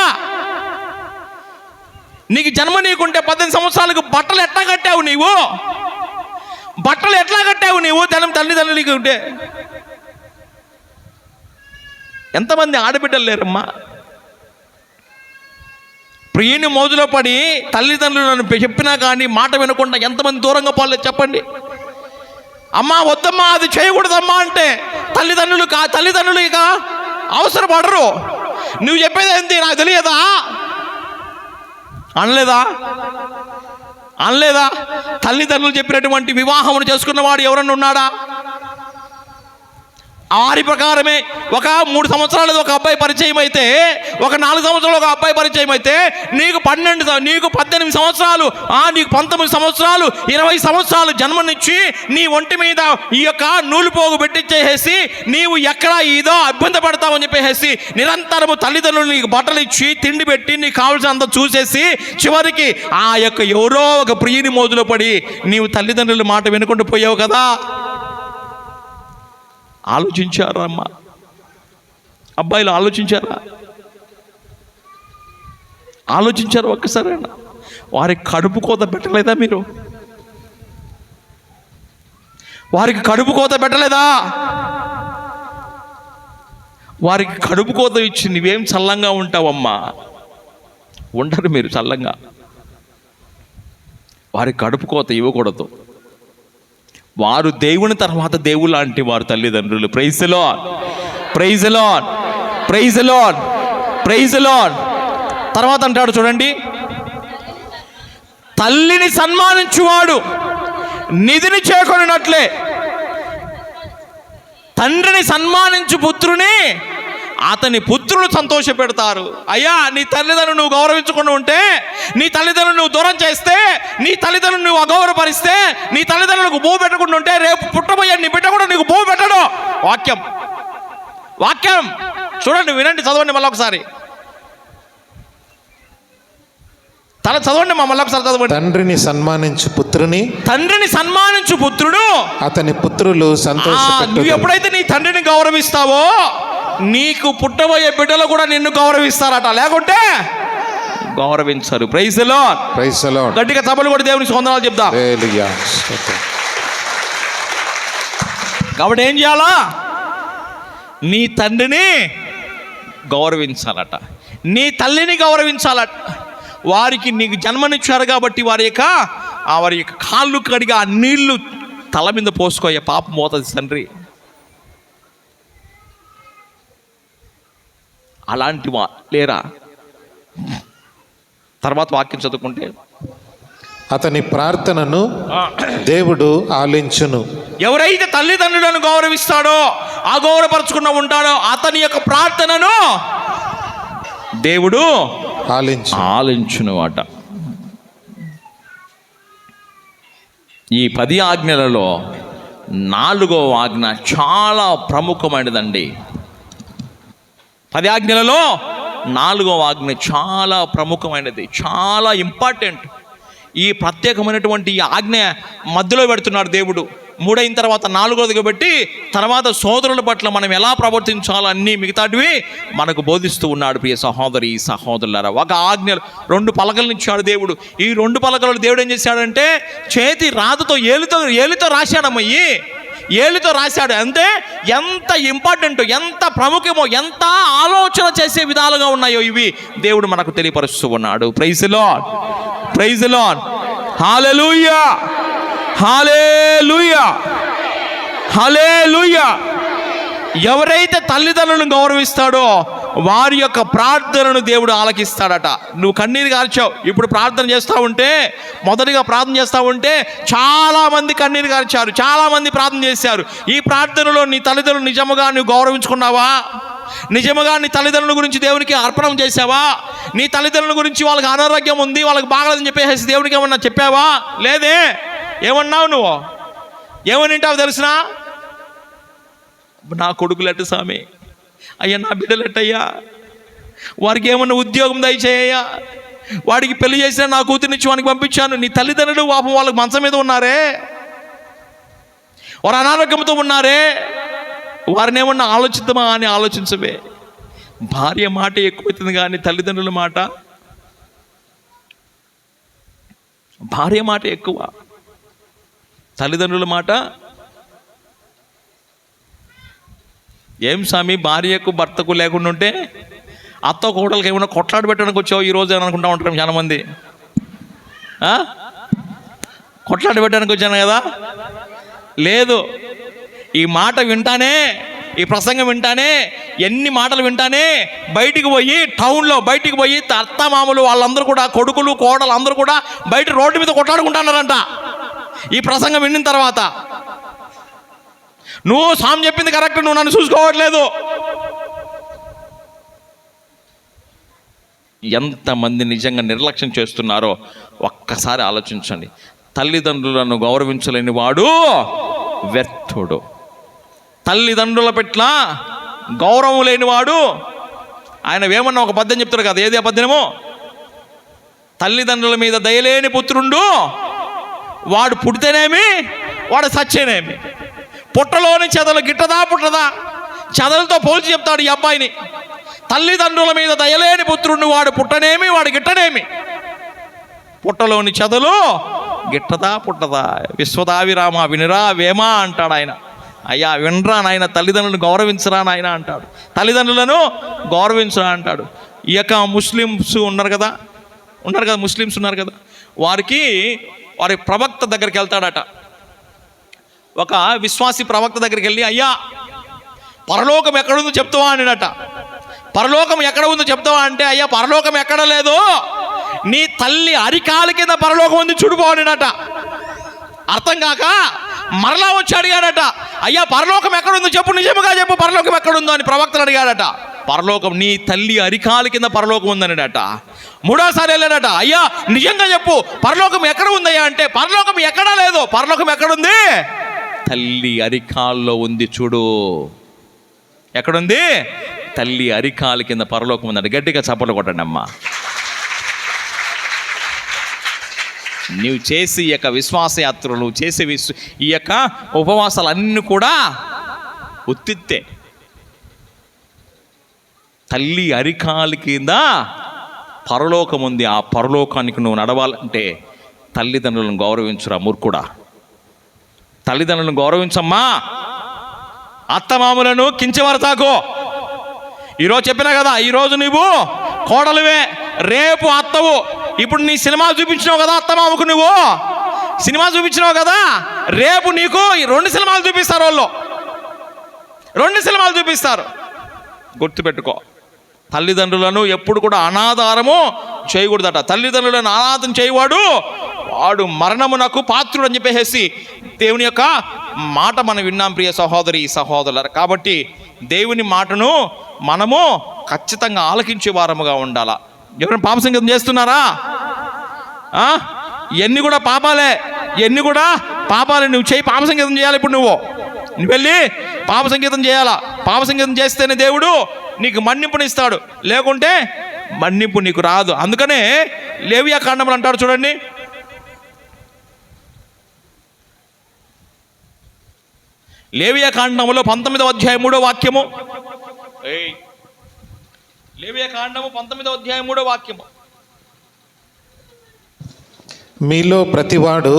నీకు జన్మ నీకుంటే 18 సంవత్సరాలకు బట్టలు ఎట్లా కట్టావు నీవు? బట్టలు ఎట్లా కట్టావు నీవు? తల్లిదండ్రులకి ఉంటే ఎంతమంది ఆడబిడ్డలు లేరమ్మా? ప్రియుని మోజులో పడి తల్లిదండ్రులను చెప్పినా కానీ మాట వినకుండా ఎంతమంది దూరంగా పోలేదు చెప్పండి. అమ్మా వద్దమ్మా, అది చేయకూడదమ్మా అంటే తల్లిదండ్రులు ఇక అవసరపడరు. నువ్వు చెప్పేది ఏంటి నాకు తెలియదా? అనలేదా? తల్లిదండ్రులు చెప్పినటువంటి వివాహమును చేసుకున్నవాడు ఎవరన్నా ఉన్నాడా? వారి ప్రకారమే ఒక 3 సంవత్సరాలు ఒక అబ్బాయి పరిచయం అయితే, ఒక 4 సంవత్సరాలు ఒక అబ్బాయి పరిచయం అయితే, నీకు 18 సంవత్సరాలు, నీకు 19 సంవత్సరాలు, 20 సంవత్సరాలు జన్మనిచ్చి నీ ఒంటి మీద ఈ యొక్క నూలు పోగు పెట్టించేసి నీవు ఎక్కడ ఇదో అభ్యంత పడతావని చెప్పేసి నిరంతరము తల్లిదండ్రులు నీకు బట్టలు ఇచ్చి తిండి పెట్టి నీకు కావాల్సినంత చూసేసి చివరికి ఆ యొక్క ఎవరో ఒక ప్రియుని మోజులో పడి నీవు తల్లిదండ్రుల మాట వినకుండా పోయావు కదా. ఆలోచించారా అమ్మా? అబ్బాయిలు ఆలోచించారు ఒక్కసారైనా? వారికి కడుపు కోత పెట్టలేదా మీరు? వారికి కడుపు కోత పెట్టలేదా? వారికి కడుపు కోత ఇచ్చి నువ్వేం చల్లంగా ఉంటావమ్మా? ఉండరు మీరు చల్లంగా. వారికి కడుపు కోత ఇవ్వకూడదు. వారు దేవుని తర్వాత దేవుడు లాంటి వారు తల్లిదండ్రులు. Praise the lord, praise the lord, praise the lord, praise the lord. తర్వాత అంటాడు చూడండి, తల్లిని సన్మానించువాడు నిధిని చేకొనినట్లే తండ్రిని సన్మానించు పుత్రుని అతని పుత్రులు సంతోష పెడతారు. అయ్యా, నీ తల్లిదండ్రులు నువ్వు గౌరవించకుండా ఉంటే, నీ తల్లిదండ్రులు నువ్వు దూరం చేస్తే, నీ తల్లిదండ్రులు నువ్వు అగౌరవపరిస్తే, నీ తల్లిదండ్రులకు భూ పెట్టకుండా ఉంటే రేపు పుట్టబోయే నీ బిడ్డ కూడా నీకు భూ పెట్టడు. వాక్యం చూడండి, వినండి, చదవండి మళ్ళీ ఒకసారి. చదవండి మళ్ళీ ఒకసారి చదవండి. తండ్రిని సన్మానించు పుత్రుడు అతని పుత్రులు సంతోషపెట్టుదురు. నువ్వు ఎప్పుడైతే నీ తండ్రిని గౌరవిస్తావో నీకు పుట్టబోయే బిడ్డలు కూడా నిన్ను గౌరవిస్తారట, లేకుంటే గౌరవించరు. Praise the lord, praise the Lord. గట్టిగా చప్పట్లు కొట్టి దేవునికి వందనాలు చెప్దాం. హల్లెలూయా. కాబట్టి ఏం చేయాలా? నీ తండ్రిని గౌరవించాలట, నీ తల్లిని గౌరవించాలట. వారికి నీకు జన్మనిచ్చారు కాబట్టి వారి యొక్క కాళ్ళు కడిగి ఆ నీళ్లు తల మీద పోసుకోయే పాపం పోతుంది తండ్రి. అలాంటి లేరా? తర్వాత వాక్యం చదువుకుంటే, అతని ప్రార్థనను దేవుడు ఆలించును. ఎవరైతే తల్లిదండ్రులను గౌరవిస్తాడో, అగౌరవపరచుకున్న ఉంటాడో అతని యొక్క ప్రార్థనను దేవుడు ఆలించును అట. ఈ 10 ఆజ్ఞలలో 4వ ఆజ్ఞ చాలా ప్రముఖమైనదండి. 10 ఆజ్ఞలలో 4వ ఆజ్ఞ చాలా ప్రముఖమైనది, చాలా ఇంపార్టెంట్. ఈ ప్రత్యేకమైనటువంటి ఈ ఆజ్ఞ మధ్యలో పెడుతున్నాడు దేవుడు. 3 అయిన తర్వాత 4వదిగా పెట్టి తర్వాత సోదరుల పట్ల మనం ఎలా ప్రవర్తించాలో అన్నీ మిగతాటివి మనకు బోధిస్తూ ఉన్నాడు. ప్రియ సహోదరి సహోదరులారా, ఒక ఆజ్ఞలు 2 పలకలను ఇచ్చాడు దేవుడు. ఈ 2 పలకలు దేవుడు ఏం చేశాడంటే చేతి రాతతో ఏలితో రాశాడమ్మయ్యి, ఏలితో రాశాడు. అంటే ఎంత ఇంపార్టెంట్, ఎంత ప్రముఖమో, ఎంత ఆలోచన చేసే విధాలుగా ఉన్నాయో ఇవి దేవుడు మనకు తెలియపరుస్తూ ఉన్నాడు. Praise the lord, praise the Lord, హల్లెలూయా, హల్లెలూయా, హల్లెలూయా. ఎవరైతే తల్లిదండ్రులను గౌరవిస్తాడో వారి యొక్క ప్రార్థనను దేవుడు ఆలకిస్తాడట. నువ్వు కన్నీరు కార్చావు, ఇప్పుడు ప్రార్థన చేస్తూ ఉంటే, మొదటిగా ప్రార్థన చేస్తూ ఉంటే చాలామంది కన్నీరు కార్చారు, చాలామంది ప్రార్థన చేశారు. ఈ ప్రార్థనలో నీ తల్లిదండ్రులు నిజముగా నువ్వు గౌరవించుకున్నావా? నిజముగా నీ తల్లిదండ్రుల గురించి దేవునికి అర్పణం చేసావా? నీ తల్లిదండ్రుల గురించి వాళ్ళకి అనారోగ్యం ఉంది, వాళ్ళకి బాగలేదని చెప్పేసి దేవునికి ఏమన్నా చెప్పావా? లేదే. ఏమన్నావు? నువ్వు ఏమని వింటావు తెలిసినా? నా కొడుకులెట్ట స్వామి, అయ్యా నా బిడ్డలెట్టయ్యా, వారికి ఏమన్నా ఉద్యోగం దయచేయ్యా, వాడికి పెళ్లి చేసినా నా కూతురునిచ్చి వానికి పంపించాను. నీ తల్లిదండ్రులు పాపం వాళ్ళకి మంచం మీద ఉన్నారే, వారు అనారోగ్యంతో ఉన్నారే, వారిని ఏమన్నా ఆలోచిద్దామా అని ఆలోచించవే. భార్య మాట ఎక్కువైతుంది కానీ తల్లిదండ్రుల మాట, భార్య మాట ఎక్కువ, తల్లిదండ్రుల మాట. ఏం స్వామి, భార్యకు భర్తకు లేకుండా ఉంటే అత్త కోడలకి ఏమైనా కొట్లాడు పెట్టడానికి వచ్చావు ఈరోజు అని అనుకుంటా ఉంటారు చాలామంది. కొట్లాడు పెట్టడానికి వచ్చాను కదా, లేదు. ఈ మాట వింటానే, ఈ ప్రసంగం వింటానే, ఎన్ని మాటలు వింటానే బయటికి పోయి, టౌన్లో బయటికి పోయి అత్త మామూలు వాళ్ళందరూ కూడా, కొడుకులు కోడలు అందరూ కూడా బయట రోడ్డు మీద కొట్లాడుకుంటున్నారంట ఈ ప్రసంగం విన్న తర్వాత. నువ్వు స్వామి చెప్పింది కరెక్ట్, నువ్వు నన్ను చూసుకోవట్లేదు. ఎంతమంది నిజంగా నిర్లక్ష్యం చేస్తున్నారో ఒక్కసారి ఆలోచించండి. తల్లిదండ్రులను గౌరవించలేని వాడు వ్యర్థుడు. తల్లిదండ్రుల పట్ల గౌరవం లేనివాడు, ఆయన ఏమన్నా ఒక పద్యం చెప్తారు కదా, ఏది ఆ పద్యమో? తల్లిదండ్రుల మీద దయలేని పుత్రుండు, వాడు పుడితేనేమి వాడు సచ్చేనేమి. పుట్టలోని చెదలు గిట్టదా పుట్టదా, చెదలతో పోల్చి చెప్తాడు ఈ అబ్బాయిని. తల్లిదండ్రుల మీద దయలేని పుత్రుండు, వాడు పుట్టనేమి వాడు గిట్టనేమి. పుట్టలోని చెదలు గిట్టదా పుట్టదా. విశ్వదావిరామ వినురా వేమా అంటాడు ఆయన. అయ్యా వినరా నాయన, తల్లిదండ్రులను గౌరవించరా నాయన అంటాడు. తల్లిదండ్రులను గౌరవించరా అంటాడు. ఈ యొక్క ముస్లిమ్స్ ఉన్నారు కదా, ముస్లిమ్స్ ఉన్నారు కదా, వారి ప్రవక్త దగ్గరికి వెళ్తాడట. ఒక విశ్వాసి ప్రవక్త దగ్గరికి వెళ్ళి, అయ్యా పరలోకం ఎక్కడుందో చెప్తావా అనిడట. పరలోకం ఎక్కడ ఉందో చెప్తావా అంటే, అయ్యా పరలోకం ఎక్కడ లేదు, నీ తల్లి అరికాల కింద పరలోకం ఉంది చూడుకోవాలట. అర్థం కాక మరలా వచ్చి అడిగాడట, అయ్యా పరలోకం ఎక్కడుందో చెప్పు, నిజముగా చెప్పు, పరలోకం ఎక్కడుందో అని ప్రవక్తలు అడిగాడట. పరలోకం నీ తల్లి అరికాల కింద పరలోకం ఉందనడట. మూడోసారి వెళ్ళాడట, అయ్యా నిజంగా చెప్పు, పరలోకం ఎక్కడ ఉందయ్యా అంటే, పరలోకం ఎక్కడా లేదు, పరలోకం ఎక్కడుంది, తల్లి అరికాల్లో ఉంది చూడు. ఎక్కడుంది? తల్లి అరికాల కింద పరలోకం ఉందండి. గట్టిగా చప్పట్లు కొట్టండి అమ్మా. నీవు చేసి ఈ యొక్క విశ్వాసయాత్రలు, నువ్వు చేసే ఈ యొక్క ఉపవాసాలు అన్నీ కూడా ఉత్తిత్తే. తల్లి అరికాల కింద పరలోకం ఉంది. ఆ పరలోకానికి నువ్వు నడవాలంటే తల్లిదండ్రులను గౌరవించురా మూర్ఖుడా. తల్లిదండ్రులను గౌరవించమ్మా. అత్తమామలను కించవరతాకో. ఈరోజు చెప్పినా కదా, ఈరోజు నువ్వు కోడలువే, రేపు అత్తవు. ఇప్పుడు నీ సినిమా చూపించినావు కదా అత్తమామకు, నువ్వు సినిమా చూపించినావు కదా, రేపు నీకు 2 సినిమాలు చూపిస్తారు. వాళ్ళు 2 సినిమాలు చూపిస్తారు. గుర్తుపెట్టుకో, తల్లిదండ్రులను ఎప్పుడు కూడా అనాధారము చేయకూడదట. తల్లిదండ్రులను అనాథం చేయవాడు వాడు మరణమునకు పాత్రుడు అని చెప్పేసి దేవుని యొక్క మాట మనం విన్నాం ప్రియ సహోదరి సహోదరులారా. కాబట్టి దేవుని మాటను మనము ఖచ్చితంగా ఆలకించే వారముగా ఉండాలా. ఎవరైనా పాప సంగీతం చేస్తున్నారా? ఎన్ని కూడా పాపాలే, నువ్వు చేయి. పాప సంగీతం చేయాలి. ఇప్పుడు నువ్వు వెళ్ళి పాప సంగీతం చేయాలా. పాప సంగీతం చేస్తేనే దేవుడు నీకు మన్నింపునిస్తాడు, లేకుంటే మన్నింపు నీకు రాదు. అందుకనే లేవియా కాండములు అంటారు చూడండి, లేవియా కాండములో 19వ అధ్యాయం 3వ వాక్యము. లేవియా కాండము 19వ అధ్యాయం 3వ వాక్యము. మీలో ప్రతివాడు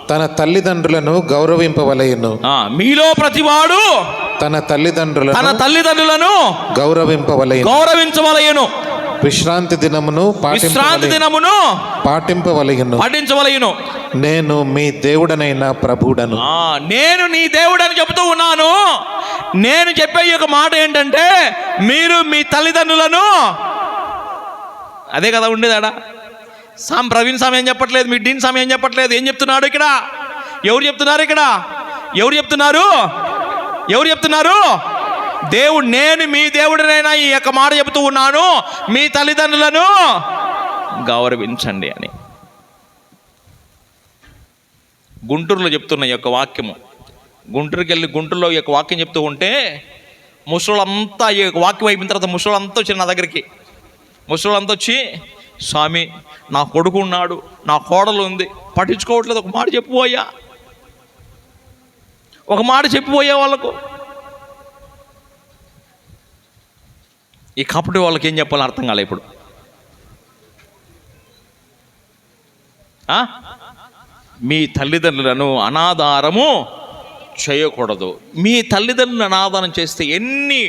తన తల్లిదండ్రులను గౌరవింపవలెను. మీలో ప్రతివాడు తన తల్లిదండ్రులను గౌరవించవలెను. విశ్రాంతి దినమును పాటింపవలెను. నేను మీ దేవుడనైన ప్రభువుడను. నేను నీ దేవుడని చెబుతూ ఉన్నాను. నేను చెప్పే ఒక మాట ఏంటంటే, మీరు మీ తల్లిదండ్రులను, అదే కదా ఉండేదాడా. ప్రవీణ్ స్వామి ఏం చెప్పట్లేదు, మీ డీన్ స్వామి ఏం చెప్పట్లేదు. ఏం చెప్తున్నాడు ఇక్కడ? ఎవరు చెప్తున్నారు? దేవుడు, నేను మీ దేవుడినైనా ఈ యొక్క మాట చెబుతూ ఉన్నాను, మీ తల్లిదండ్రులను గౌరవించండి అని. గుంటూరులో చెప్తున్న ఈ యొక్క వాక్యము, గుంటూరుకి వెళ్ళి గుంటూరులో ఈ యొక్క వాక్యం చెప్తూ ఉంటే ముసలోళ్ళంతా ఈ యొక్క వాక్యం అయిపోయిన తర్వాత ముసలోళ్ళంతా వచ్చి నా దగ్గరికి, ముసలోళ్ళంతా వచ్చి, స్వామి నా కొడుకు ఉన్నాడు, నా కోడలు ఉంది, పట్టించుకోవట్లేదు, ఒక మాట చెప్పిపోయా వాళ్ళకు. ఈ కపటి వాళ్ళకి ఏం చెప్పాలో అర్థం కాలే. ఇప్పుడు మీ తల్లిదండ్రులను అనాధారము చేయకూడదు. మీ తల్లిదండ్రులను అనాధారం చేస్తే ఎన్ని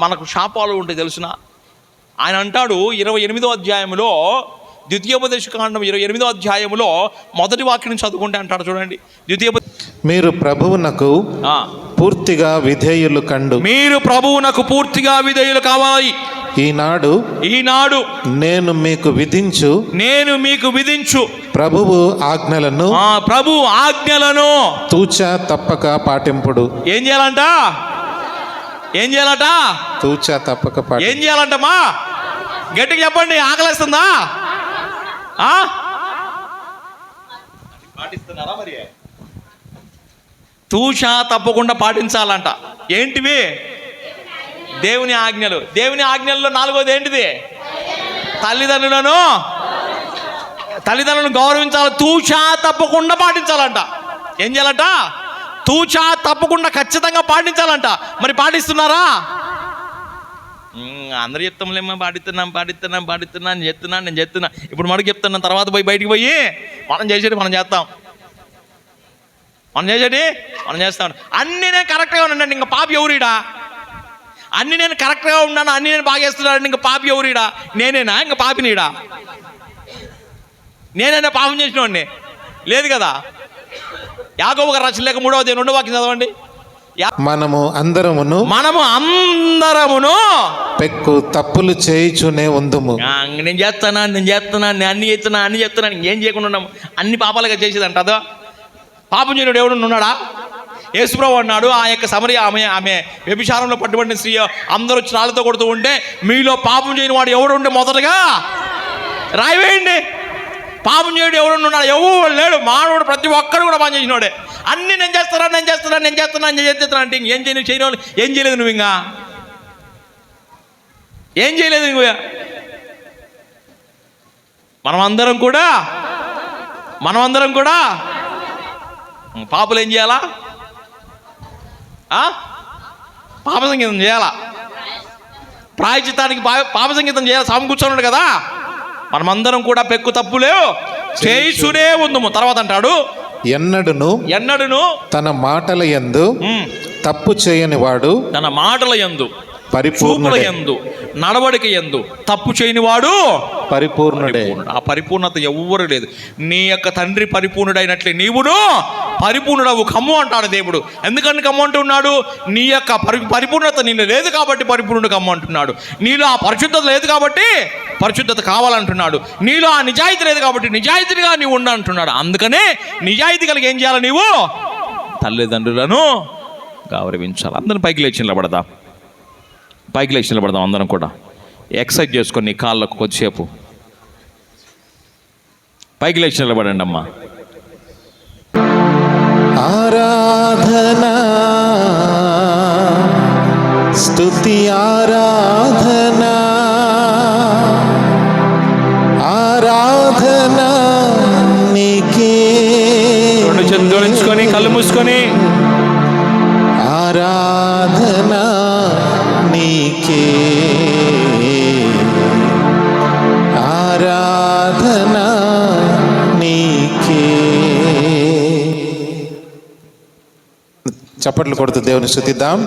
మనకు శాపాలు ఉంటాయి తెలుసిన. ఆయన అంటాడు 28వ అధ్యాయంలో, ద్వితీయోపదేశకాండం 28వ అధ్యాయంలో మొదటి వాక్యం చదువుకుంటే అంటాడు చూడండి. మీరు ప్రభువునకు పూర్తిగా విధేయులు కావాలి. ఈనాడు నేను మీకు విధించు ప్రభువు ఆజ్ఞలను తూచా తప్పక పాటింపుడు. ఏం చేయాలంట తూచా తప్పక ఏం చేయాలంటమ్మా? గట్టిగా చెప్పండి, ఆకలిస్తుందా? పాటిస్తున్నారా? మరి తూచా తప్పకుండా పాటించాలంట. ఏంటివి? దేవుని ఆజ్ఞలు. దేవుని ఆజ్ఞల్లో 4వది ఏంటిది? తల్లిదండ్రులను గౌరవించాలి, తూచా తప్పకుండా పాటించాలంట. ఏం చేయాలంట? తూచా తప్పకుండా ఖచ్చితంగా పాటించాలంట. మరి పాటిస్తున్నారా? అందరూ చెప్తాంలేమ్మా, పాటిస్తున్నాను నేను చెప్తున్నా. ఇప్పుడు మనకు చెప్తున్నాను, తర్వాత బయటికి పోయి మనం చేసేది మనం చేస్తాం. అన్నీ నేను కరెక్ట్గా ఉన్నాను, ఇంకా పాపి ఎవరీడా? అన్నీ నేను కరెక్ట్గా ఉన్నాను, అన్నీ నేను బాగా చేస్తున్నాను, ఇంకా పాపి ఎవరీడా? నేనేనా ఇంకా పాపినీడా? నేనైనా పాపం చేసినవాడిని? లేదు కదా. యాకోబు గారు రచన లేక 3వ అధ్యాయం 2వ వాక్యం చదవండి. మనము అందరమును పెక్కు తప్పులు చేయుచునే ఉందుము. నేను చేస్తాను, అన్ని చెప్తున్నాను, ఏం చేయకుండా ఉన్నాము. అన్ని పాపాలుగా చేసేదంట. అదో పాపం చేయనుడు ఎవడు ఉన్నాడా? యేసుప్రభు అన్నాడు, ఆ యొక్క సమరయ ఆమె వ్యభిచారంలో పట్టుబడిన స్త్రీ అందరూ వచ్చి రాళ్ళతో కొడుతూ ఉంటే, మీలో పాపం చేయని వాడు ఎవడు ఉంటే మొదటగా రాయివేయండి. పాపం చేయడు ఎవడు ఉన్నాడు? ఎవరు లేడు. మానవుడు ప్రతి ఒక్కడు కూడా పాపం చేసినోడే. అన్నీ నేను చేస్తాను అంటే ఏం చేయని వాళ్ళు ఏం చేయలేదు. నువ్వు ఇంకా ఏం చేయలేదు. నువ్వు మనమందరం కూడా పాపులు ఏం చేయాలా? పాప సంగీతం చేయాలా? ప్రాయచిత్తానికి పాప సంగీతం చేయాలి. స్వామి కూర్చోన్నాడు కదా. మనమందరం కూడా పెక్కు తప్పులే చేయుచునే ఉందుము. తర్వాత అంటాడు, ఎన్నడును తన మాటల యందు తప్పు చేయని వాడు, తన మాటల యందు పరిపూర్ణుల యందు నడవడిక యందు తప్పు చేయని వాడు పరిపూర్ణుడే. ఆ పరిపూర్ణత ఎవ్వరు లేదు. నీ యొక్క తండ్రి పరిపూర్ణుడైనట్లే నీవును పరిపూర్ణుడవు కమ్ము అంటాడు దేవుడు. ఎందుకని కమ్ము అంటున్నాడు? నీ యొక్క పరిపూర్ణత నీలో లేదు కాబట్టి పరిపూర్ణుడు కమ్ము అంటున్నాడు. నీలో ఆ పరిశుద్ధత లేదు కాబట్టి పరిశుద్ధత కావాలంటున్నాడు. నీలో ఆ నిజాయితీ లేదు కాబట్టి నిజాయితీగా నీవు ఉండ అంటున్నాడు. అందుకనే నిజాయితీ కలిగి ఏం చేయాలి? నీవు తల్లిదండ్రులను గౌరవించాలి. అందరం పైకి లేచి నిలబడదాం. అందరం కూడా ఎక్సర్సైజ్ చేసుకొని నీ కాళ్ళకు కొద్దిసేపు పైకి లేచి నిలబడండి అమ్మా. ఆరాధనా స్తుతి ఆరాధనా నీకే. 2 చేతులు జోడించుకొని కళ్ళు మూసుకొని ఆరాధనా నీకే, ఆరాధనా నీకే. చప్పట్లు కొడుతూ దేవుని స్తుతిద్దాం.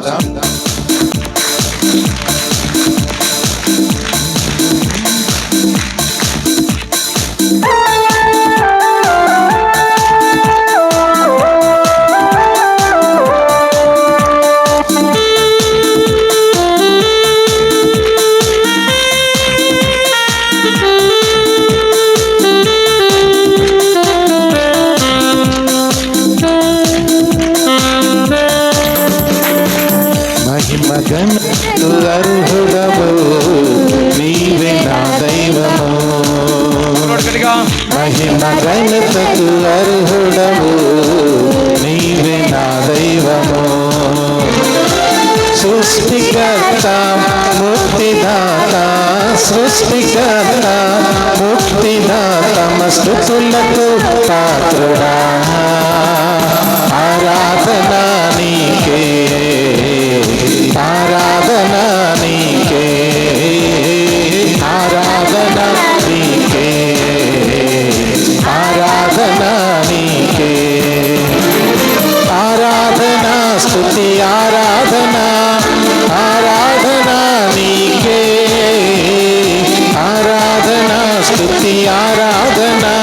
అర్హుడవు నీవే నా దైవము, మహిమ ఘనతకు అర్హుడవు నీవే నా దైవము. సృష్టికర్త ముక్తిదాత, సృష్టికర్త ముక్తిదాత స్తుతులకు పాత్రుడా. ఆరాధనా నీకే, ఆరాధనా నీకే, ఆరాధనా నీకే, ఆరాధనా నీకే. ఆరాధనా స్తుతి ఆరాధనా, ఆరాధనా నీకే, ఆరాధనా స్తుతి ఆరాధనా,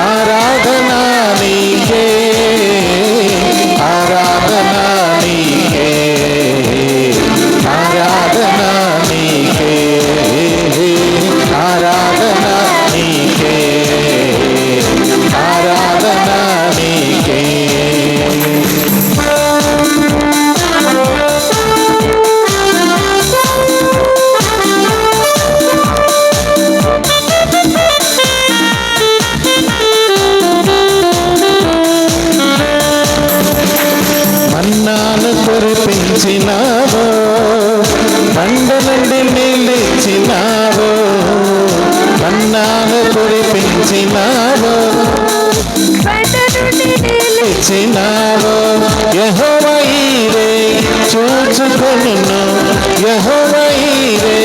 ఆరాధనా నీకే, ఆరాధనా నీకే. నుండి నిలిచినావు, మన్నాను కురిపించినావు, నిలిచినావు. యెహోవా ఈరే చూచుకొనును, యెహోవా ఈరే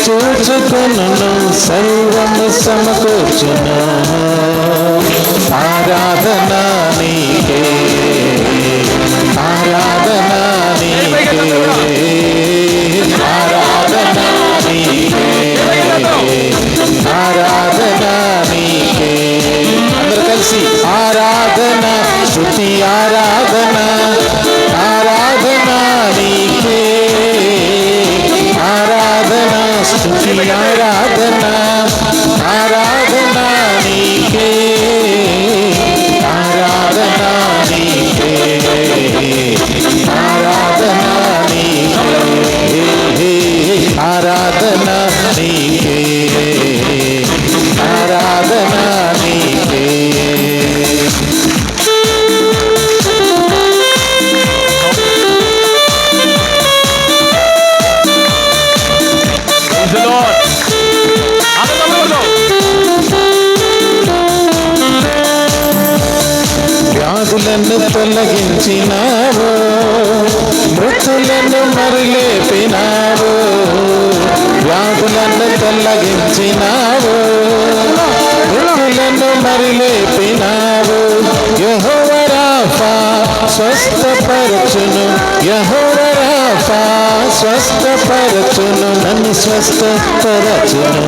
చూచుకొనును, సర్వము సమకూర్చును. ఆరాధన నీకే, ఆరాధన నీకే, ఆరాధన నీకే, ఆరాధన నీకే. అందరూ కలిసి ఆరాధన, స్తుతి ఆరాధన, ఆరాధన నీకే, ఆరాధన స్తుతి ఆరాధన, ఆరాధన నీకే, ఆరాధన నీకే, ఆరాధన నీకే, ఆరాధన నీకే, ఆరాధన నీకే. Praise the Lord. వ్యాధులను తొలగించినావు, మృతులను మరులేపినావు, వ్యాధులను తొలగించినావు, మృతులను మరులేపినావు. యెహోవా రాఫా స్వస్థపరచును, యెహోవా రాఫా స్వస్థపరచును, నన్ను స్వస్థపరచును.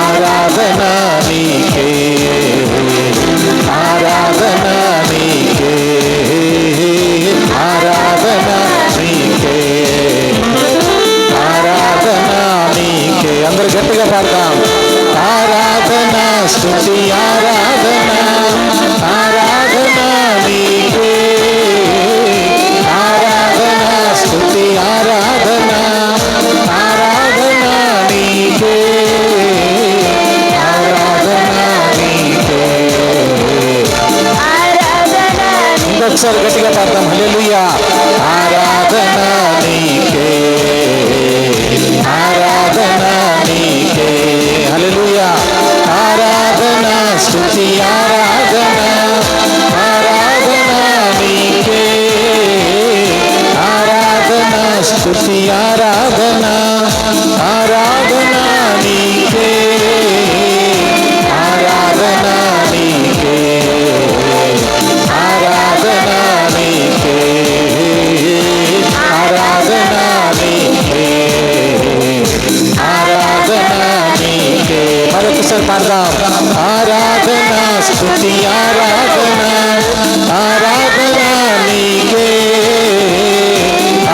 ఆరాధన నీకే, ఆరాధన నీకే, ఆరాధన నీకే, ఆరాధన నీకే. అందరూ గట్టిగా పాడతాం. ఆరాధన స్తుతి ఆరాధన, ఆరాధన నీకే, ఆరాధన స్తుతి ఆరాధన, ఆరాధన నీకే, ఆరాధన నీకే. ఇంకొకసారి గట్టిగా పాడతాం. హల్లెలూయా. ఆరాధన నీకే, ఆరాధన నీకే, హల్లెలూయా. ఆరాధన స్తుతి ఆరాధన, ఆరాధన నీకే, ఆరాధన స్తుతి ఆరాధన, ఆరాధన నీకే, ఆరాధన నీకే, ఆరాధన నీకే, ఆరాధన నీకే, ఆరాధన నీకే. మరొకసారి పాడదాం. ఆరాధన స్తుతి ఆరాధన, ఆరాధన నీకే,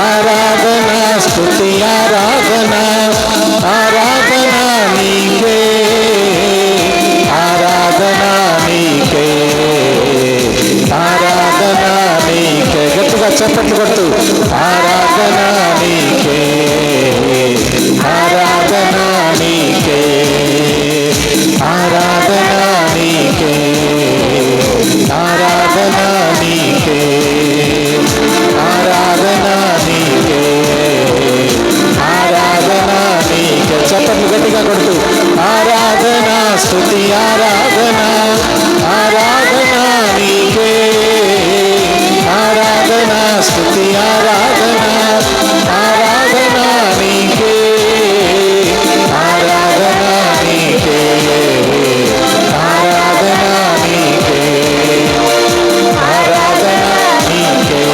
ఆరాధన స్తుతి ఆరాధన, ఆరాధన నీకే, ఆరాధన నీకే, ఆరాధన నీకే. గట్టిగా చప్పట్లు కొట్టు. ఆరాధన నీకే, ఆరాధన నీకే, ఆరాధన నీకే, ఆరాధన నీకే, ఆరాధన నీకే, ఆరాధన నీకే. చప్పట్లు గట్టిగా కొడుతూ. ఆరాధన స్తుతి ఆరాధన, ఆరాధన నీకే, ఆరాధన స్తుతి ఆరాధన, ఆరాధన నీకే, ఆరాధన నీకే, ఆరాధన నీకే, ఆరాధన నీకే,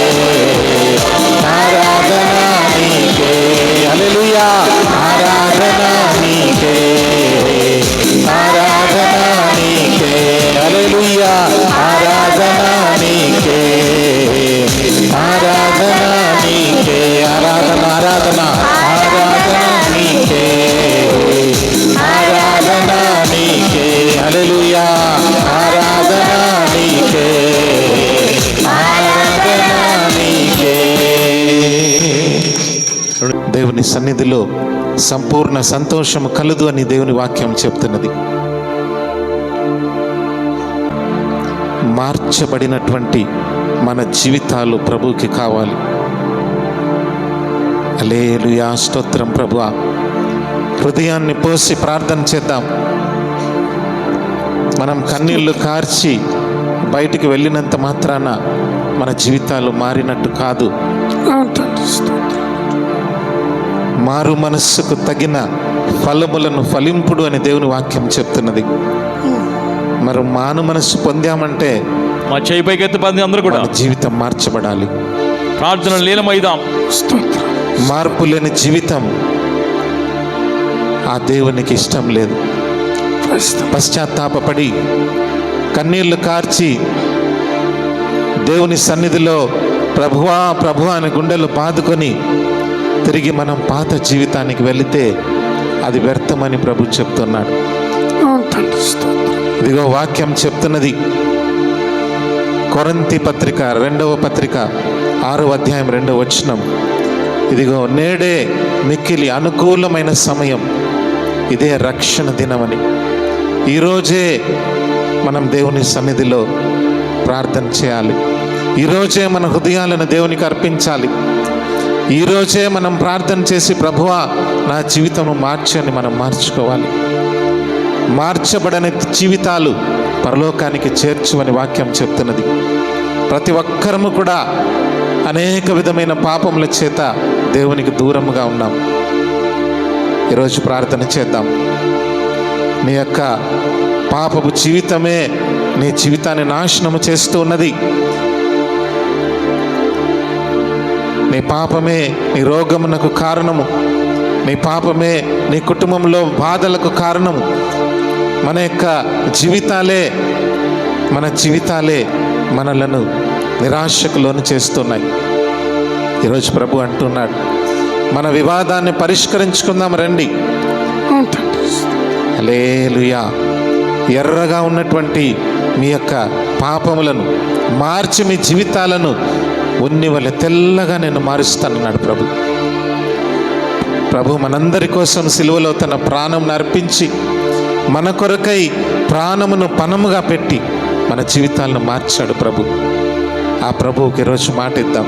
ఆరాధన నీకే. హల్లెలూయా. ఆరాధన నీకే, ఆరాధన నీకే, హల్లెలూయా. ఆరాధన నీకే, ఆరాధన నీకే, ఆరాధన, ఆరాధన, ఆరాధన నీకే, ఆరాధన నీకే, హల్లెలూయా. ఆరాధన నీకే, ఆరాధన నీకే. దేవుని సన్నిధిలో సంపూర్ణ సంతోషము కలదు అని దేవుని వాక్యం చెప్తున్నది. మార్చబడినటువంటి మన జీవితాలు ప్రభువుకి కావాలి. హల్లెలూయా, స్తోత్రం ప్రభువా. హృదయాన్ని పోసి ప్రార్థన చేద్దాం. మనం కన్నీళ్లు కార్చి బయటికి వెళ్ళినంత మాత్రాన మన జీవితాలు మారినట్టు కాదు. అవును తండ్రి, స్తోత్రం. మారు మనస్సుకు తగిన ఫలములను ఫలింపుడు అని దేవుని వాక్యం చెప్తున్నది. మరి మారు మనస్సు పొందామంటే మా చేయి పైకెత్తి పొంది అందరూ కూడా మన జీవితం మార్చబడాలి. ప్రార్థన లీలమైదాం. స్తోత్రం. మార్పు లేని జీవితం ఆ దేవునికి ఇష్టం లేదు. పశ్చాత్తాపపడి కన్నీళ్లు కార్చి దేవుని సన్నిధిలో ప్రభువా ప్రభువా అని గుండెలు బాదుకొని తిరిగి మనం పాత జీవితానికి వెళితే అది వ్యర్థమని ప్రభు చెప్తున్నాడు. అవును తండ్రి, స్తోత్రం. ఇదిగో వాక్యం చెప్తున్నది. కొరింథీ పత్రిక 2వ పత్రిక 6వ అధ్యాయం 2వ వచనం. ఇదిగో నేడే మిక్కిలి అనుకూలమైన సమయం, ఇదే రక్షణ దినమని. ఈరోజే మనం దేవుని సన్నిధిలో ప్రార్థన చేయాలి. ఈరోజే మన హృదయాలను దేవునికి అర్పించాలి. ఈరోజే మనం ప్రార్థన చేసి ప్రభువా నా జీవితం మార్చని మనం మార్చుకోవాలి. మార్చబడని జీవితాలు పరలోకానికి చేర్చువని వాక్యం చెప్తున్నది. ప్రతి ఒక్కరము కూడా అనేక విధమైన పాపముల చేత దేవునికి దూరముగా ఉన్నాం. ఈరోజు ప్రార్థన చేద్దాం. నీ యొక్క పాపపు జీవితమే నీ జీవితాన్ని నాశనము చేస్తూ ఉన్నది. నీ పాపమే నీ రోగమునకు కారణము. నీ పాపమే నీ కుటుంబంలో బాధలకు కారణము. మన యొక్క జీవితాలే మనలను నిరాశకు లోను చేస్తున్నాయి. ఈరోజు ప్రభు అంటున్నాడు, మన వివాదాన్ని పరిష్కరించుకుందాం రండి. అవును తండ్రి, హల్లెలూయా. ఎర్రగా ఉన్నటువంటి మీ యొక్క పాపములను మార్చి మీ జీవితాలను ఉన్ని వలె తెల్లగా నేను మారుస్తానన్నాడు ప్రభు. ప్రభు మనందరి కోసం సిలువలో తన ప్రాణం అర్పించి మన కొరకై ప్రాణమును పణముగా పెట్టి మన జీవితాలను మార్చాడు ప్రభు. ఆ ప్రభువుకి ఈరోజు మాట ఇద్దాం.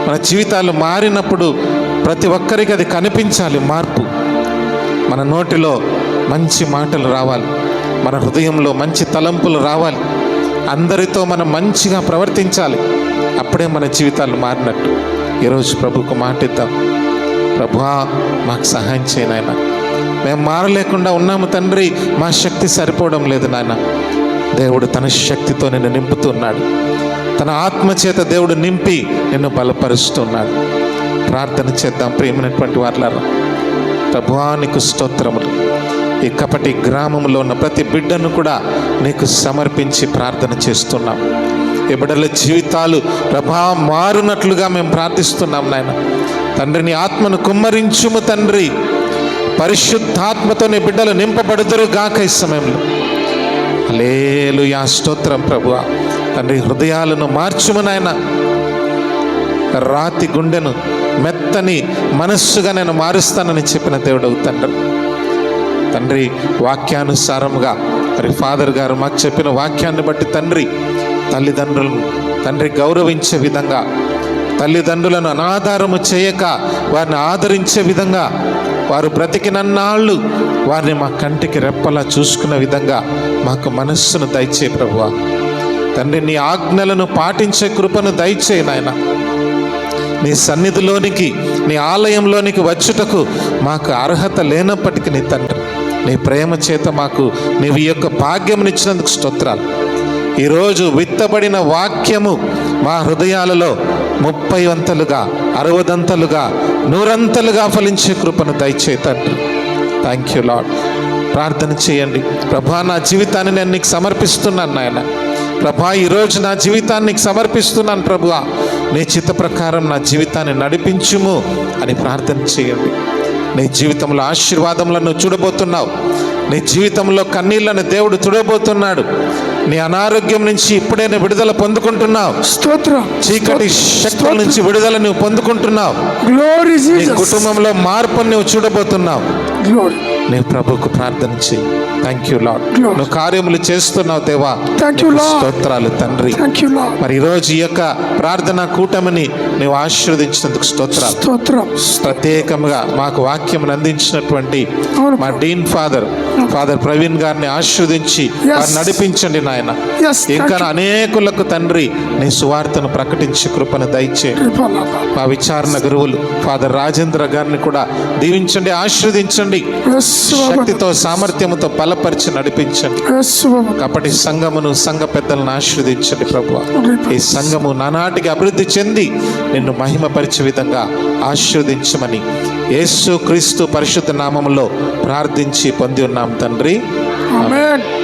మన జీవితాలు మారినప్పుడు ప్రతి ఒక్కరికి అది కనిపించాలి. మార్పు మన నోటిలో మంచి మాటలు రావాలి. మన హృదయంలో మంచి తలంపులు రావాలి. అందరితో మనం మంచిగా ప్రవర్తించాలి. అప్పుడే మన జీవితాలు మారినట్టు. ఈరోజు ప్రభుకు మాట ఇద్దాం. ప్రభువా మాకు సహాయం చేయి నాయన. మేము మారలేకుండా ఉన్నాము తండ్రి, మా శక్తి సరిపోవడం లేదు నాయన. దేవుడు తన శక్తితో నిన్ను నింపుతున్నాడు. తన ఆత్మచేత దేవుడు నింపి నిన్ను బలపరుస్తున్నాడు. ప్రార్థన చేద్దాం. ప్రియమైనటువంటి వారులారా, ప్రభువా నీకు స్తోత్రములు. ఈ కపటి గ్రామంలో ఉన్న ప్రతి బిడ్డను కూడా నీకు సమర్పించి ప్రార్థన చేస్తున్నాం. ఈ బిడ్డల జీవితాలు ప్రభా మారునట్లుగా మేము ప్రార్థిస్తున్నాం నాయన. తండ్రి నీ ఆత్మను కుమ్మరించుము తండ్రి. పరిశుద్ధాత్మతో నీ బిడ్డలు నింపబడుదురు గాక ఈ సమయంలో. హల్లెలూయా, స్తోత్రం ప్రభువా. తండ్రి హృదయాలను మార్చుము నాయన. రాతి గుండెను మెత్తని మనస్సుగా నేను మారుస్తానని చెప్పిన దేవుడు తండ్రి. తండ్రి వాక్యానుసారముగా మరి ఫాదర్ గారు మాకు చెప్పిన వాక్యాన్ని బట్టి తండ్రి తల్లిదండ్రులను తండ్రి గౌరవించే విధంగా, తల్లిదండ్రులను అనాధారము చేయక వారిని ఆదరించే విధంగా, వారు బ్రతికినన్నాళ్ళు వారిని మా కంటికి రెప్పలా చూసుకున్న విధంగా మాకు మనస్సును దయచే ప్రభువా. తండ్రి నీ ఆజ్ఞలను పాటించే కృపను దయచేయి నాయన. నీ సన్నిధిలోనికి నీ ఆలయంలోనికి వచ్చుటకు మాకు అర్హత లేనప్పటికీ నీ తండ్రి నీ ప్రేమ చేత మాకు నీవు యొక్క భాగ్యమునిచ్చినందుకు స్తోత్రాలు. ఈరోజు విత్తబడిన వాక్యము మా హృదయాలలో 30 వంతలుగా 60 అంతలుగా 100 అంతలుగా ఫలించే కృపను దయచేయి తండ్రి. Thank you lord. ప్రార్థన చేయండి. ప్రభా నా జీవితాన్ని నేను నీకు సమర్పిస్తున్నాను నాయన. ప్రభా ఈరోజు నా జీవితాన్ని నీకు సమర్పిస్తున్నాను ప్రభువా. నీ చిత్త ప్రకారం నా జీవితాన్ని నడిపించుము అని ప్రార్థన చేయండి. నీ జీవితంలో ఆశీర్వాదములను చూడబోతున్నావు. నీ జీవితంలో కన్నీళ్లను దేవుడు చూడబోతున్నాడు. నీ అనారోగ్యం నుంచి ఇప్పుడే నువ్వు విడుదల పొందుకుంటున్నావు. స్తోత్రం. చీకటి శక్తుల నుంచి విడుదల నువ్వు పొందుకుంటున్నావు. గ్లోరీ నీ జీసస్. కుటుంబంలో మార్పును నువ్వు చూడబోతున్నావు. గ్లోరీ. నీ ప్రభుకు ప్రార్థన చెయ్యి. Thank you lord. Lord. నువ్వు కార్యములు చేస్తున్నావు దేవా. Thank you, నీకు Lord. స్తోత్రాలు తండ్రి. Thank you lord. మరి ఈరోజు ఈ యొక్క ప్రార్థనా కూటమిని నీవు ఆశీర్వదించినందుకు స్తోత్రాలు. స్తోత్రం. ప్రత్యేకంగా మాకు వాక్యం అందించినటువంటి అవును. మా డీన్ ఫాదర్ ప్రవీణ్ గారిని ఆశీర్వదించి వారిని నడిపించండి నాయన. Yes, thank ఇంకా you. అనేకులకు తండ్రి నీ సువార్తను ప్రకటించి కృపను దయచే. మా విచారణ గురువులు ఫాదర్ రాజేంద్ర గారిని కూడా దీవించండి, ఆశీర్వదించండి. Yes, Baba. శక్తితో సామర్థ్యముతో బలపరిచి నడిపించండి. Yes, Baba. కాబట్టి సంఘమును సంఘ పెద్దలను ఆశీర్వదించండి ప్రభువా. ఈ సంఘము నానాటికి అభివృద్ధి చెంది నిన్ను మహిమపరిచే విధంగా ఆశీర్వదించమని యేసు క్రీస్తు పరిశుద్ధ నామములో ప్రార్థించి పొంది ఉన్నాం తండ్రి. ఆమేన్.